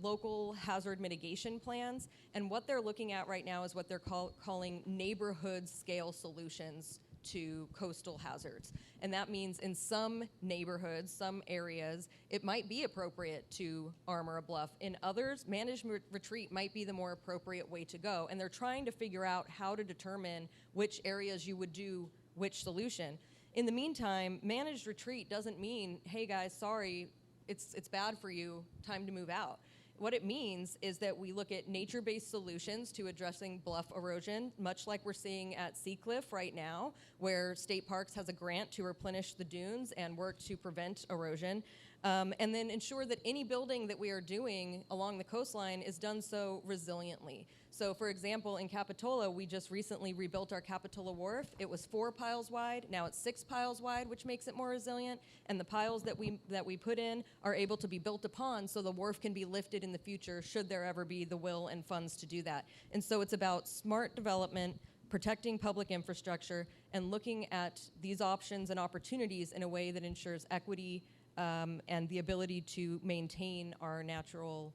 local hazard mitigation plans, and what they're looking at right now is what they're calling neighborhood scale solutions to coastal hazards. And that means in some neighborhoods, some areas, it might be appropriate to armor a bluff. In others, managed retreat might be the more appropriate way to go. And they're trying to figure out how to determine which areas you would do which solution. In the meantime, managed retreat doesn't mean, hey guys, sorry, it's bad for you, time to move out. What it means is that we look at nature-based solutions to addressing bluff erosion, much like we're seeing at Seacliff right now, where State Parks has a grant to replenish the dunes and work to prevent erosion, and then ensure that any building that we are doing along the coastline is done so resiliently. So for example, in Capitola, we just recently rebuilt our Capitola Wharf. It was 4 piles wide, now it's 6 piles wide, which makes it more resilient, and the piles that we put in are able to be built upon so the wharf can be lifted in the future should there ever be the will and funds to do that. And so it's about smart development, protecting public infrastructure, and looking at these options and opportunities in a way that ensures equity and the ability to maintain our natural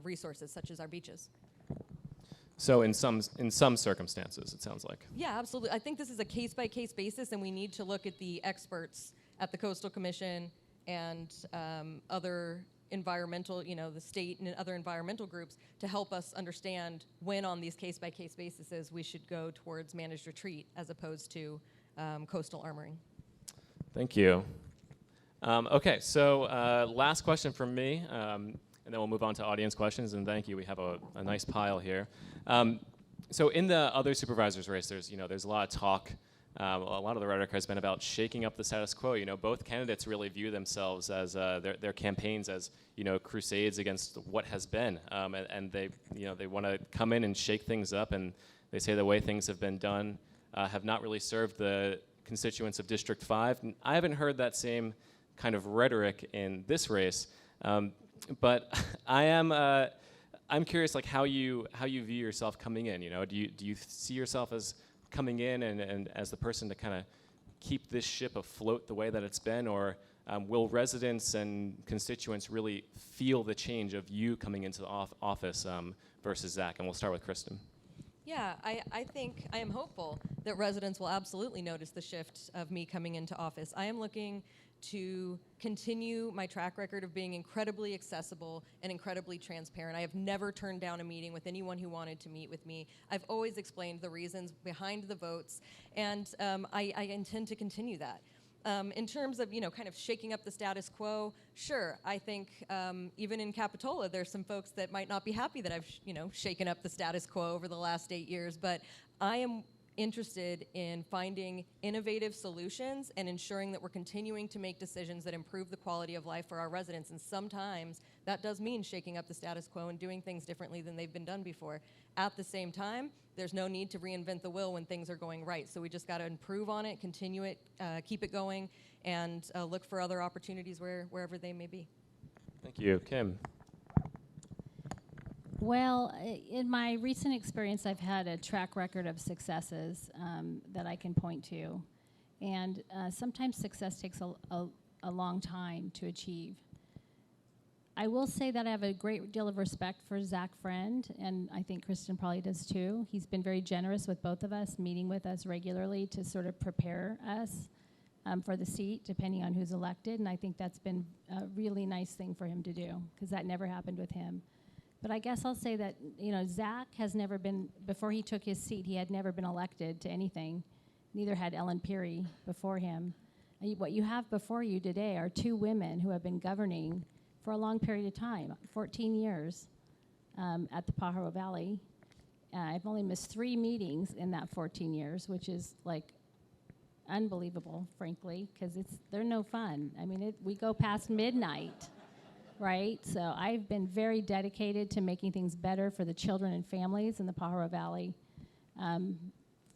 resources, such as our beaches. So in some circumstances, it sounds like. Yeah, absolutely. I think this is a case-by-case basis, and we need to look at the experts at the Coastal Commission and other environmental, the state and other environmental groups to help us understand when on these case-by-case bases we should go towards managed retreat as opposed to coastal armoring. Thank you. Okay, so last question from me, and then we'll move on to audience questions, and thank you. We have a nice pile here. So in the other supervisors race, there's a lot of talk. A lot of the rhetoric has been about shaking up the status quo. Both candidates really view themselves as their campaigns as crusades against what has been, and they want to come in and shake things up. And they say the way things have been done have not really served the constituents of District 5. And I haven't heard that same kind of rhetoric in this race, but I'm curious, like how you view yourself coming in. Do you see yourself as coming in and as the person to kind of keep this ship afloat the way that it's been, or will residents and constituents really feel the change of you coming into the office versus Zach? And we'll start with Kristen. Yeah, I think I am hopeful that residents will absolutely notice the shift of me coming into office. I am looking to continue my track record of being incredibly accessible and incredibly transparent. I have never turned down a meeting with anyone who wanted to meet with me. I've always explained the reasons behind the votes, and I intend to continue that. In terms of, kind of shaking up the status quo, sure, I think even in Capitola, there's some folks that might not be happy that I've, shaken up the status quo over the last 8 years, but I am interested in finding innovative solutions and ensuring that we're continuing to make decisions that improve the quality of life for our residents. And sometimes that does mean shaking up the status quo and doing things differently than they've been done before. At the same time, there's no need to reinvent the wheel when things are going right. So we just got to improve on it, continue it, keep it going, and look for other opportunities wherever they may be. Thank you. Kim. Well, in my recent experience, I've had a track record of successes that I can point to. And sometimes success takes a long time to achieve. I will say that I have a great deal of respect for Zach Friend, and I think Kristen probably does too. He's been very generous with both of us, meeting with us regularly to sort of prepare us for the seat, depending on who's elected. And I think that's been a really nice thing for him to do, because that never happened with him. But I guess I'll say that, Zach has never been, before he took his seat, he had never been elected to anything. Neither had Ellen Peary before him. What you have before you today are two women who have been governing for a long period of time, 14 years at the Pajaro Valley. I've only missed 3 meetings in that 14 years, which is like unbelievable, frankly, because they're no fun. I mean, we go past midnight, right? So I've been very dedicated to making things better for the children and families in the Pajaro Valley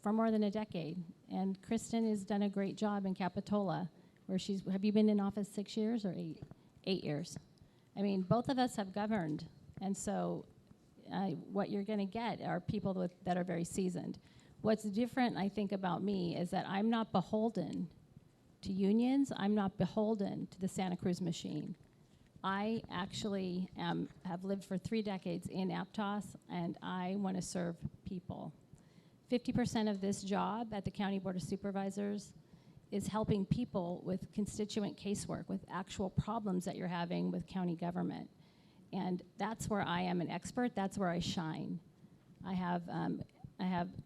for more than a decade. And Kristen has done a great job in Capitola, where have you been in office 6 years or 8? 8 years. I mean, both of us have governed, and so what you're going to get are people that are very seasoned. What's different, I think, about me is that I'm not beholden to unions. I'm not beholden to the Santa Cruz machine. I actually have lived for 3 decades in Aptos, and I want to serve people. 50% of this job at the County Board of Supervisors is helping people with constituent casework, with actual problems that you're having with county government. And that's where I am an expert. That's where I shine. I have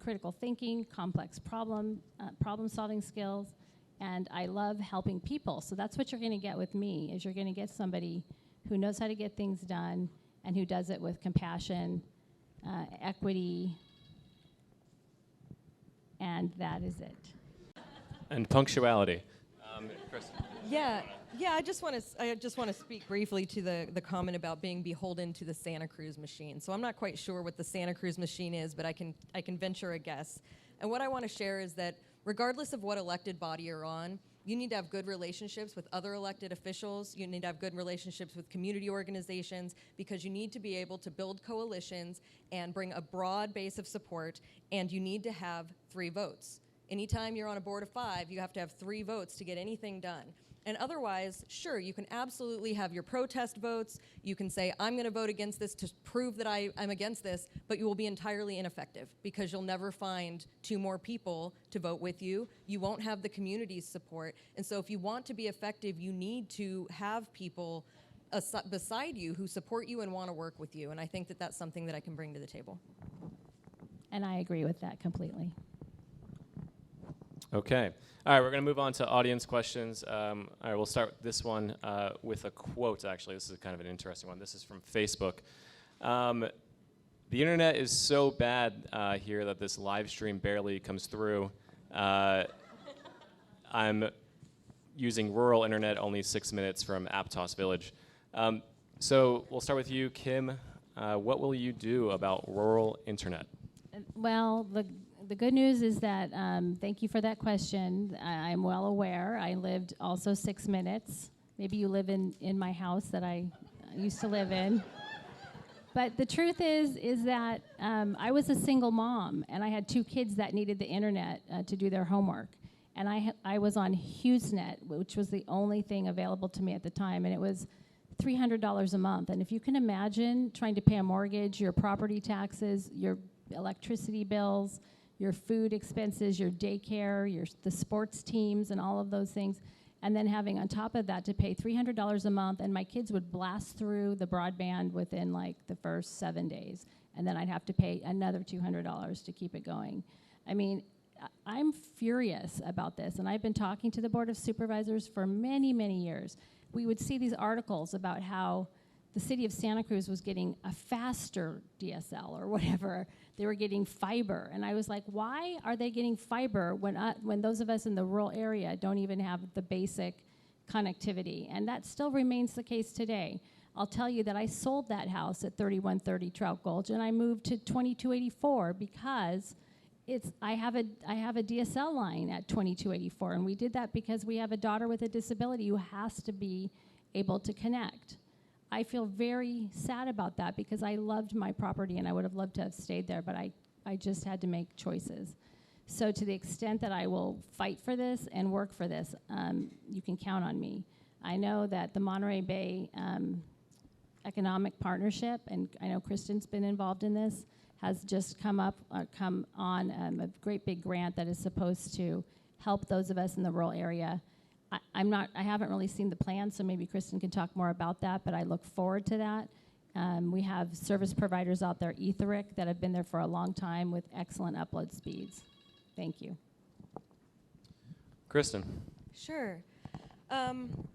critical thinking, complex problem-solving skills, and I love helping people. So that's what you're going to get with me, is you're going to get somebody who knows how to get things done and who does it with compassion, equity, and that is it. And punctuality. Chris. Yeah, I just want to speak briefly to the comment about being beholden to the Santa Cruz machine. So I'm not quite sure what the Santa Cruz machine is, but I can venture a guess. And what I want to share is that regardless of what elected body you're on, you need to have good relationships with other elected officials. You need to have good relationships with community organizations, because you need to be able to build coalitions and bring a broad base of support, and you need to have 3 votes. Anytime you're on a board of 5, you have to have 3 votes to get anything done. And otherwise, sure, you can absolutely have your protest votes. You can say, I'm going to vote against this to prove that I'm against this, but you will be entirely ineffective, because you'll never find 2 more people to vote with you. You won't have the community's support. And so if you want to be effective, you need to have people beside you who support you and want to work with you. And I think that that's something that I can bring to the table. And I agree with that completely. Okay. All right, we're going to move on to audience questions. All right, we'll start this one with a quote, actually. This is kind of an interesting one. This is from Facebook. The internet is so bad here that this live stream barely comes through. I'm using rural internet, only 6 minutes from Aptos Village. So we'll start with you, Kim. What will you do about rural internet? Well, the good news is that, thank you for that question. I'm well aware. I lived also 6 minutes. Maybe you live in my house that I used to live in. But the truth is that I was a single mom, and I had 2 kids that needed the internet to do their homework. And I was on HughesNet, which was the only thing available to me at the time, and it was $300 a month. And if you can imagine trying to pay a mortgage, your property taxes, your electricity bills, your food expenses, your daycare, the sports teams, and all of those things, and then having on top of that to pay $300 a month, and my kids would blast through the broadband within like the first 7 days, and then I'd have to pay another $200 to keep it going. I mean, I'm furious about this, and I've been talking to the Board of Supervisors for many, many years. We would see these articles about how the city of Santa Cruz was getting a faster DSL or whatever. They were getting fiber. And I was like, why are they getting fiber when those of us in the rural area don't even have the basic connectivity? And that still remains the case today. I'll tell you that I sold that house at 3130 Trout Gulch, and I moved to 2284 because I have a DSL line at 2284, and we did that because we have a daughter with a disability who has to be able to connect. I feel very sad about that because I loved my property and I would have loved to have stayed there, but I just had to make choices. So to the extent that I will fight for this and work for this, you can count on me. I know that the Monterey Bay Economic Partnership, and I know Kristen's been involved in this, has just come on a great big grant that is supposed to help those of us in the rural area. I haven't really seen the plan, so maybe Kristen can talk more about that, but I look forward to that. We have service providers out there, Etheric, that have been there for a long time with excellent upload speeds. Thank you. Kristen. Sure.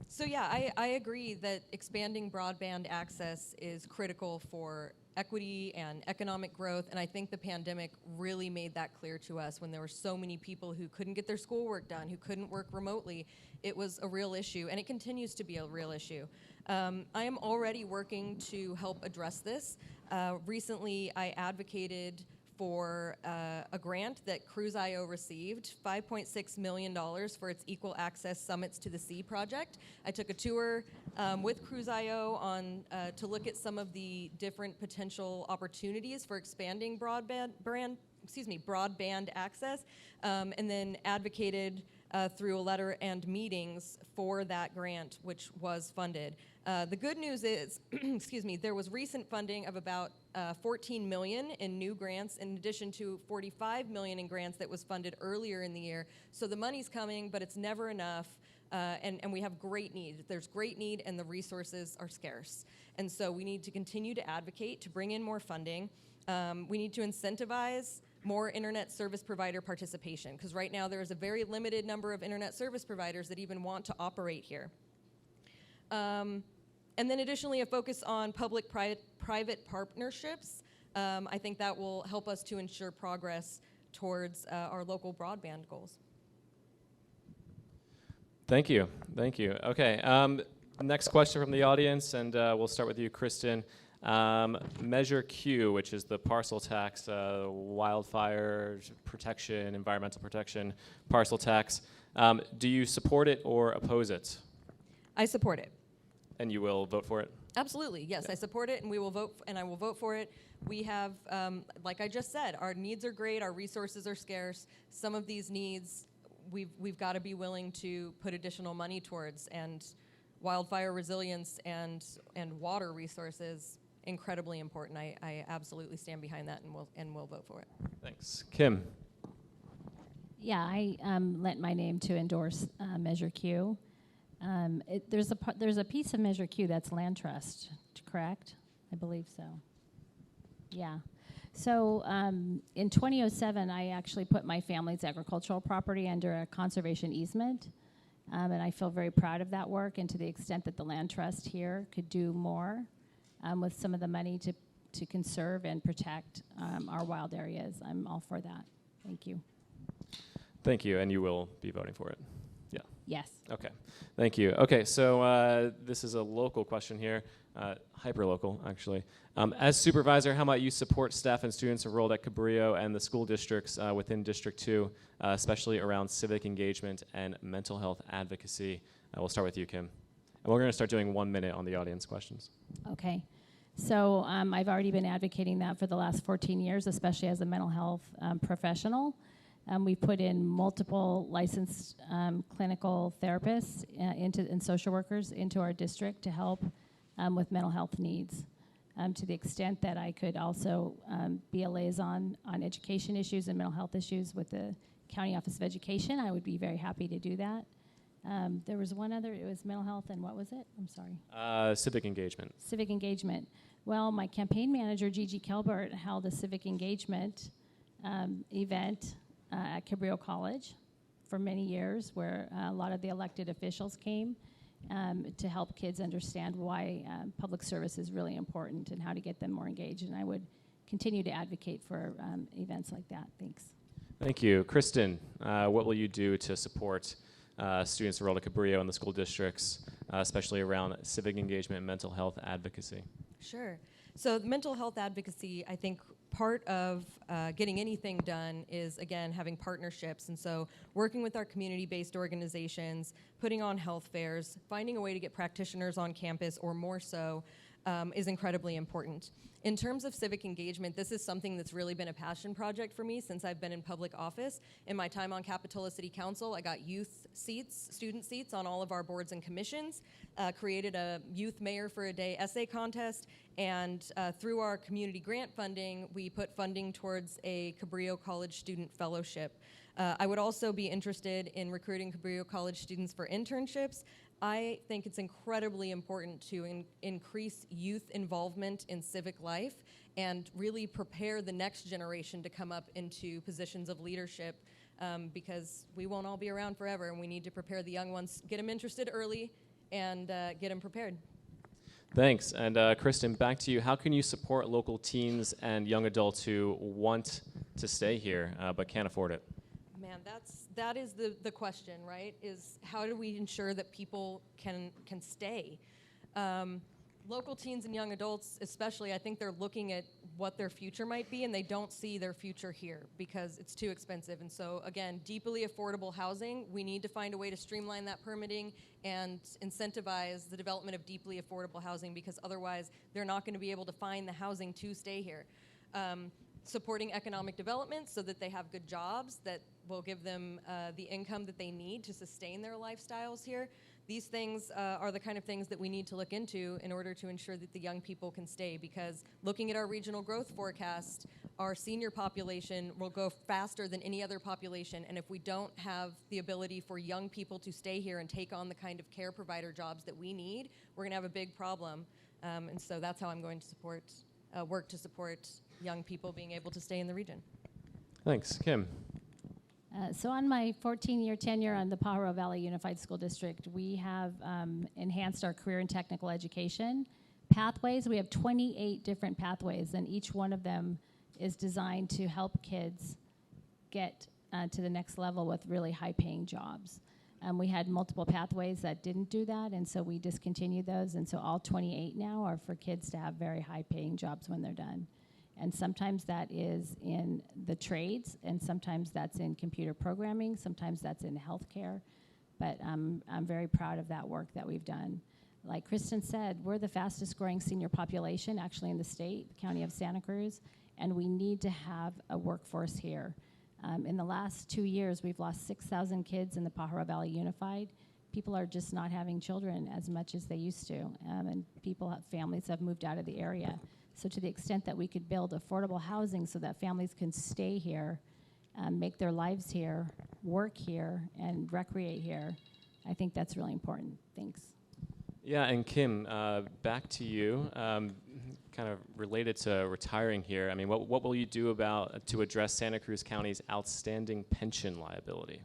So yeah, I agree that expanding broadband access is critical for equity and economic growth, and I think the pandemic really made that clear to us when there were so many people who couldn't get their schoolwork done, who couldn't work remotely. It was a real issue, and it continues to be a real issue. I am already working to help address this. Recently, I advocated for a grant that Cruise.io received, $5.6 million for its Equal Access Summits to the Sea project. I took a tour with Cruise.io on to look at some of the different potential opportunities for expanding broadband access, and then advocated through a letter and meetings for that grant, which was funded. The good news is, there was recent funding of about 14 million in new grants, in addition to 45 million in grants that was funded earlier in the year. So the money's coming, but it's never enough, and we have great need. There's great need, and the resources are scarce. And so we need to continue to advocate to bring in more funding. We need to incentivize more internet service provider participation, because right now there is a very limited number of internet service providers that even want to operate here. And then additionally, a focus on public-private partnerships. I think that will help us to ensure progress towards our local broadband goals. Thank you. Thank you. Okay. Next question from the audience, and we'll start with you, Kristen. Measure Q, which is the parcel tax, wildfire protection, environmental protection, parcel tax. Do you support it or oppose it? I support it. And you will vote for it? Absolutely, yes. Yeah. I support it, and we will vote, and I will vote for it. We have, like I just said, our needs are great, our resources are scarce. Some of these needs, we've got to be willing to put additional money towards, and wildfire resilience and water resources, incredibly important. I absolutely stand behind that, and will vote for it. Thanks. Kim? Yeah, I lent my name to endorse Measure Q. There's a piece of Measure Q that's land trust, correct? I believe so. Yeah. So in 2007, I actually put my family's agricultural property under a conservation easement, and I feel very proud of that work. And to the extent that the land trust here could do more with some of the money to conserve and protect our wild areas, I'm all for that. Thank you. Thank you, and you will be voting for it? Yeah. Yes. Okay. Thank you. Okay, so this is a local question here, hyper-local, actually. As supervisor, how might you support staff and students enrolled at Cabrillo and the school districts within District 2, especially around civic engagement and mental health advocacy? We'll start with you, Kim. And we're going to start doing 1 minute on the audience questions. Okay. So I've already been advocating that for the last 14 years, especially as a mental health professional. We've put in multiple licensed clinical therapists and social workers into our district to help with mental health needs. To the extent that I could also be a liaison on education issues and mental health issues with the County Office of Education, I would be very happy to do that. There was one other, it was mental health, and what was it? I'm sorry. Civic engagement. Civic engagement. Well, my campaign manager, Gigi Kelbert, held a civic engagement event at Cabrillo College for many years, where a lot of the elected officials came to help kids understand why public service is really important and how to get them more engaged. And I would continue to advocate for events like that. Thanks. Thank you. Kristen, what will you do to support students enrolled at Cabrillo and the school districts, especially around civic engagement and mental health advocacy? Sure. So mental health advocacy, I think part of getting anything done is, again, having partnerships. And so working with our community-based organizations, putting on health fairs, finding a way to get practitioners on campus, or more so, is incredibly important. In terms of civic engagement, this is something that's really been a passion project for me since I've been in public office. In my time on Capitola City Council, I got youth seats, student seats on all of our boards and commissions, created a Youth Mayor for a Day essay contest, and through our community grant funding, we put funding towards a Cabrillo College student fellowship. I would also be interested in recruiting Cabrillo College students for internships. I think it's incredibly important to increase youth involvement in civic life and really prepare the next generation to come up into positions of leadership because we won't all be around forever, and we need to prepare the young ones, get them interested early, and get them prepared. Thanks. And Kristen, back to you. How can you support local teens and young adults who want to stay here but can't afford it? Man, that is the question, right? Is how do we ensure that people can stay? Local teens and young adults, especially, I think they're looking at what their future might be, and they don't see their future here because it's too expensive. And so, again, deeply affordable housing, we need to find a way to streamline that permitting and incentivize the development of deeply affordable housing, because otherwise they're not going to be able to find the housing to stay here. Supporting economic development so that they have good jobs that will give them the income that they need to sustain their lifestyles here. These things are the kind of things that we need to look into in order to ensure that the young people can stay, because looking at our regional growth forecast, our senior population will go faster than any other population, and if we don't have the ability for young people to stay here and take on the kind of care provider jobs that we need, we're going to have a big problem. And so that's how I'm going to work to support young people being able to stay in the region. Thanks. Kim? So on my 14-year tenure on the Pajaro Valley Unified School District, we have enhanced our career and technical education pathways. We have 28 different pathways, and each one of them is designed to help kids get to the next level with really high-paying jobs. We had multiple pathways that didn't do that, and so we discontinued those, and so all 28 now are for kids to have very high-paying jobs when they're done. And sometimes that is in the trades, and sometimes that's in computer programming, sometimes that's in healthcare. But I'm very proud of that work that we've done. Like Kristen said, we're the fastest growing senior population actually in the state, the county of Santa Cruz, and we need to have a workforce here. In the last 2 years, we've lost 6,000 kids in the Pajaro Valley Unified. People are just not having children as much as they used to, and families have moved out of the area. So to the extent that we could build affordable housing so that families can stay here, make their lives here, work here, and recreate here, I think that's really important. Thanks. Yeah, and Kim, back to you. Kind of related to retiring here. I mean, what will you do to address Santa Cruz County's outstanding pension liability?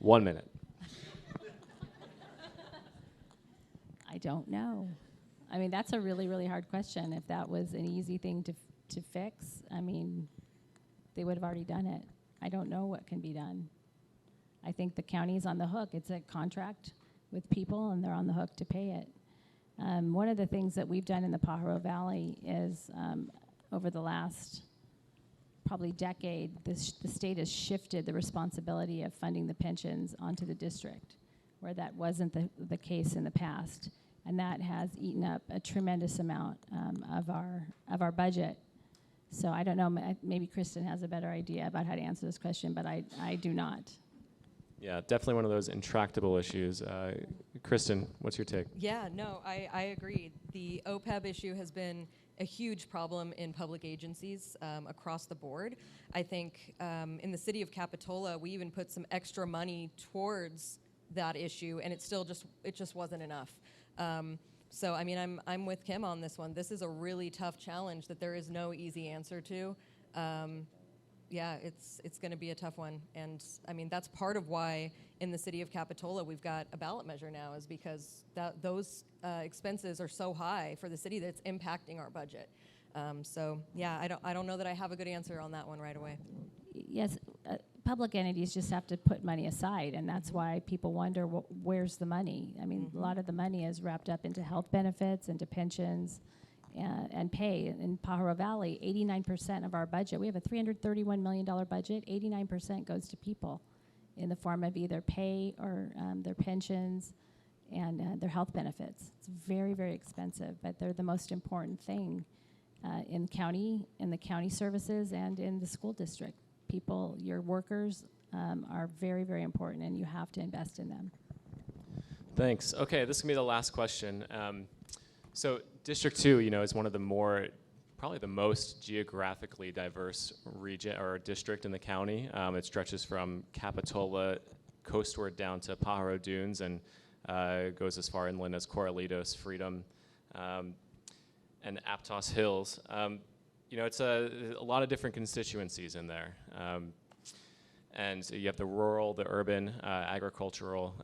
1 minute. I don't know. I mean, that's a really, really hard question. If that was an easy thing to fix, I mean, they would have already done it. I don't know what can be done. I think the county's on the hook. It's a contract with people, and they're on the hook to pay it. One of the things that we've done in the Pajaro Valley is over the last probably decade, the state has shifted the responsibility of funding the pensions onto the district, where that wasn't the case in the past. And that has eaten up a tremendous amount of our budget. So I don't know, maybe Kristen has a better idea about how to answer this question, but I do not. Yeah, definitely one of those intractable issues. Kristen, what's your take? Yeah, no, I agree. The OPEB issue has been a huge problem in public agencies across the board. I think in the city of Capitola, we even put some extra money towards that issue, and it just wasn't enough. So I mean, I'm with Kim on this one. This is a really tough challenge that there is no easy answer to. Yeah, it's going to be a tough one, and I mean that's part of why in the city of Capitola we've got a ballot measure now, is because those expenses are so high for the city that it's impacting our budget. So yeah, I don't know that I have a good answer on that one right away. Yes, public entities just have to put money aside, and that's why people wonder, where's the money? I mean, a lot of the money is wrapped up into health benefits, into pensions, and pay. In Pajaro Valley, 89% of our budget, we have a $331 million budget, 89% goes to people in the form of either pay or their pensions and their health benefits. It's very, very expensive, but they're the most important thing in the county services and in the school district. People, your workers are very, very important, and you have to invest in them. Thanks. Okay, this is going to be the last question. So District 2, is one of the probably the most geographically diverse region or district in the county. It stretches from Capitola coastward down to Pajaro Dunes and goes as far inland as Corralitos, Freedom, and Aptos Hills. it's a lot of different constituencies in there. And so you have the rural, the urban, agricultural,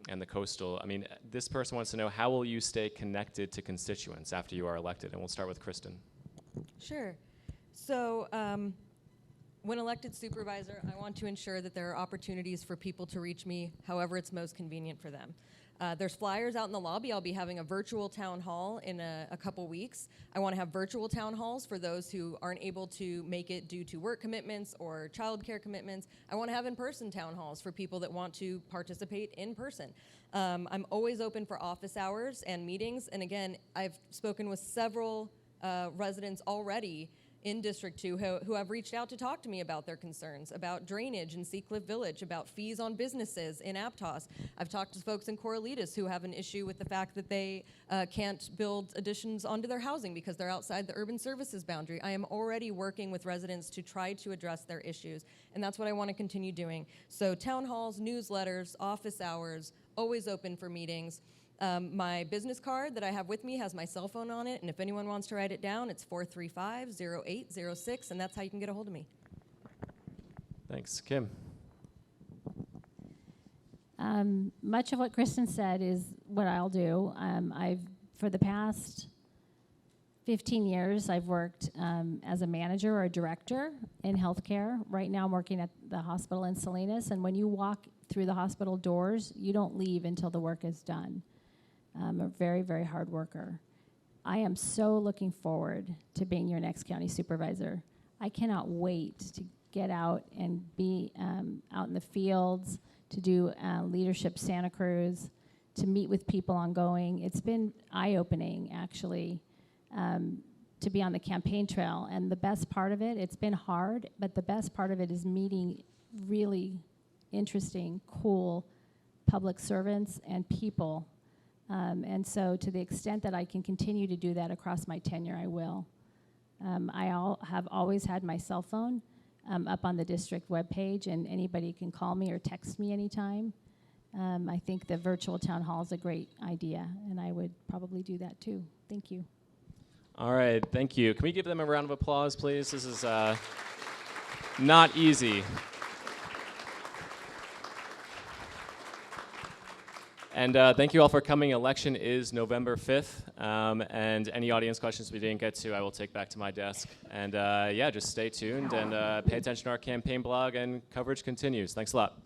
and the coastal. I mean, this person wants to know, how will you stay connected to constituents after you are elected? And we'll start with Kristen. Sure. So when elected supervisor, I want to ensure that there are opportunities for people to reach me however it's most convenient for them. There's flyers out in the lobby. I'll be having a virtual town hall in a couple weeks. I want to have virtual town halls for those who aren't able to make it due to work commitments or childcare commitments. I want to have in-person town halls for people that want to participate in person. I'm always open for office hours and meetings. And again, I've spoken with several residents already in District 2 who have reached out to talk to me about their concerns, about drainage in Seacliff Village, about fees on businesses in Aptos. I've talked to folks in Corralitos who have an issue with the fact that they can't build additions onto their housing because they're outside the urban services boundary. I am already working with residents to try to address their issues, and that's what I want to continue doing. So town halls, newsletters, office hours, always open for meetings. My business card that I have with me has my cell phone on it, and if anyone wants to write it down, it's 435-0806, and that's how you can get a hold of me. Thanks. Kim? Much of what Kristen said is what I'll do. For the past 15 years, I've worked as a manager or a director in healthcare. Right now, I'm working at the hospital in Salinas, and when you walk through the hospital doors, you don't leave until the work is done. I'm a very, very hard worker. I am so looking forward to being your next county supervisor. I cannot wait to get out and be out in the fields, to do Leadership Santa Cruz, to meet with people ongoing. It's been eye-opening, actually, to be on the campaign trail. And the best part of it, it's been hard, but the best part of it is meeting really interesting, cool public servants and people. And so to the extent that I can continue to do that across my tenure, I will. I have always had my cell phone up on the district webpage, and anybody can call me or text me anytime. I think the virtual town hall is a great idea, and I would probably do that too. Thank you. All right, thank you. Can we give them a round of applause, please? This is not easy. And thank you all for coming. Election is November 5th. And any audience questions we didn't get to, I will take back to my desk. And yeah, just stay tuned and pay attention to our campaign blog, and coverage continues. Thanks a lot.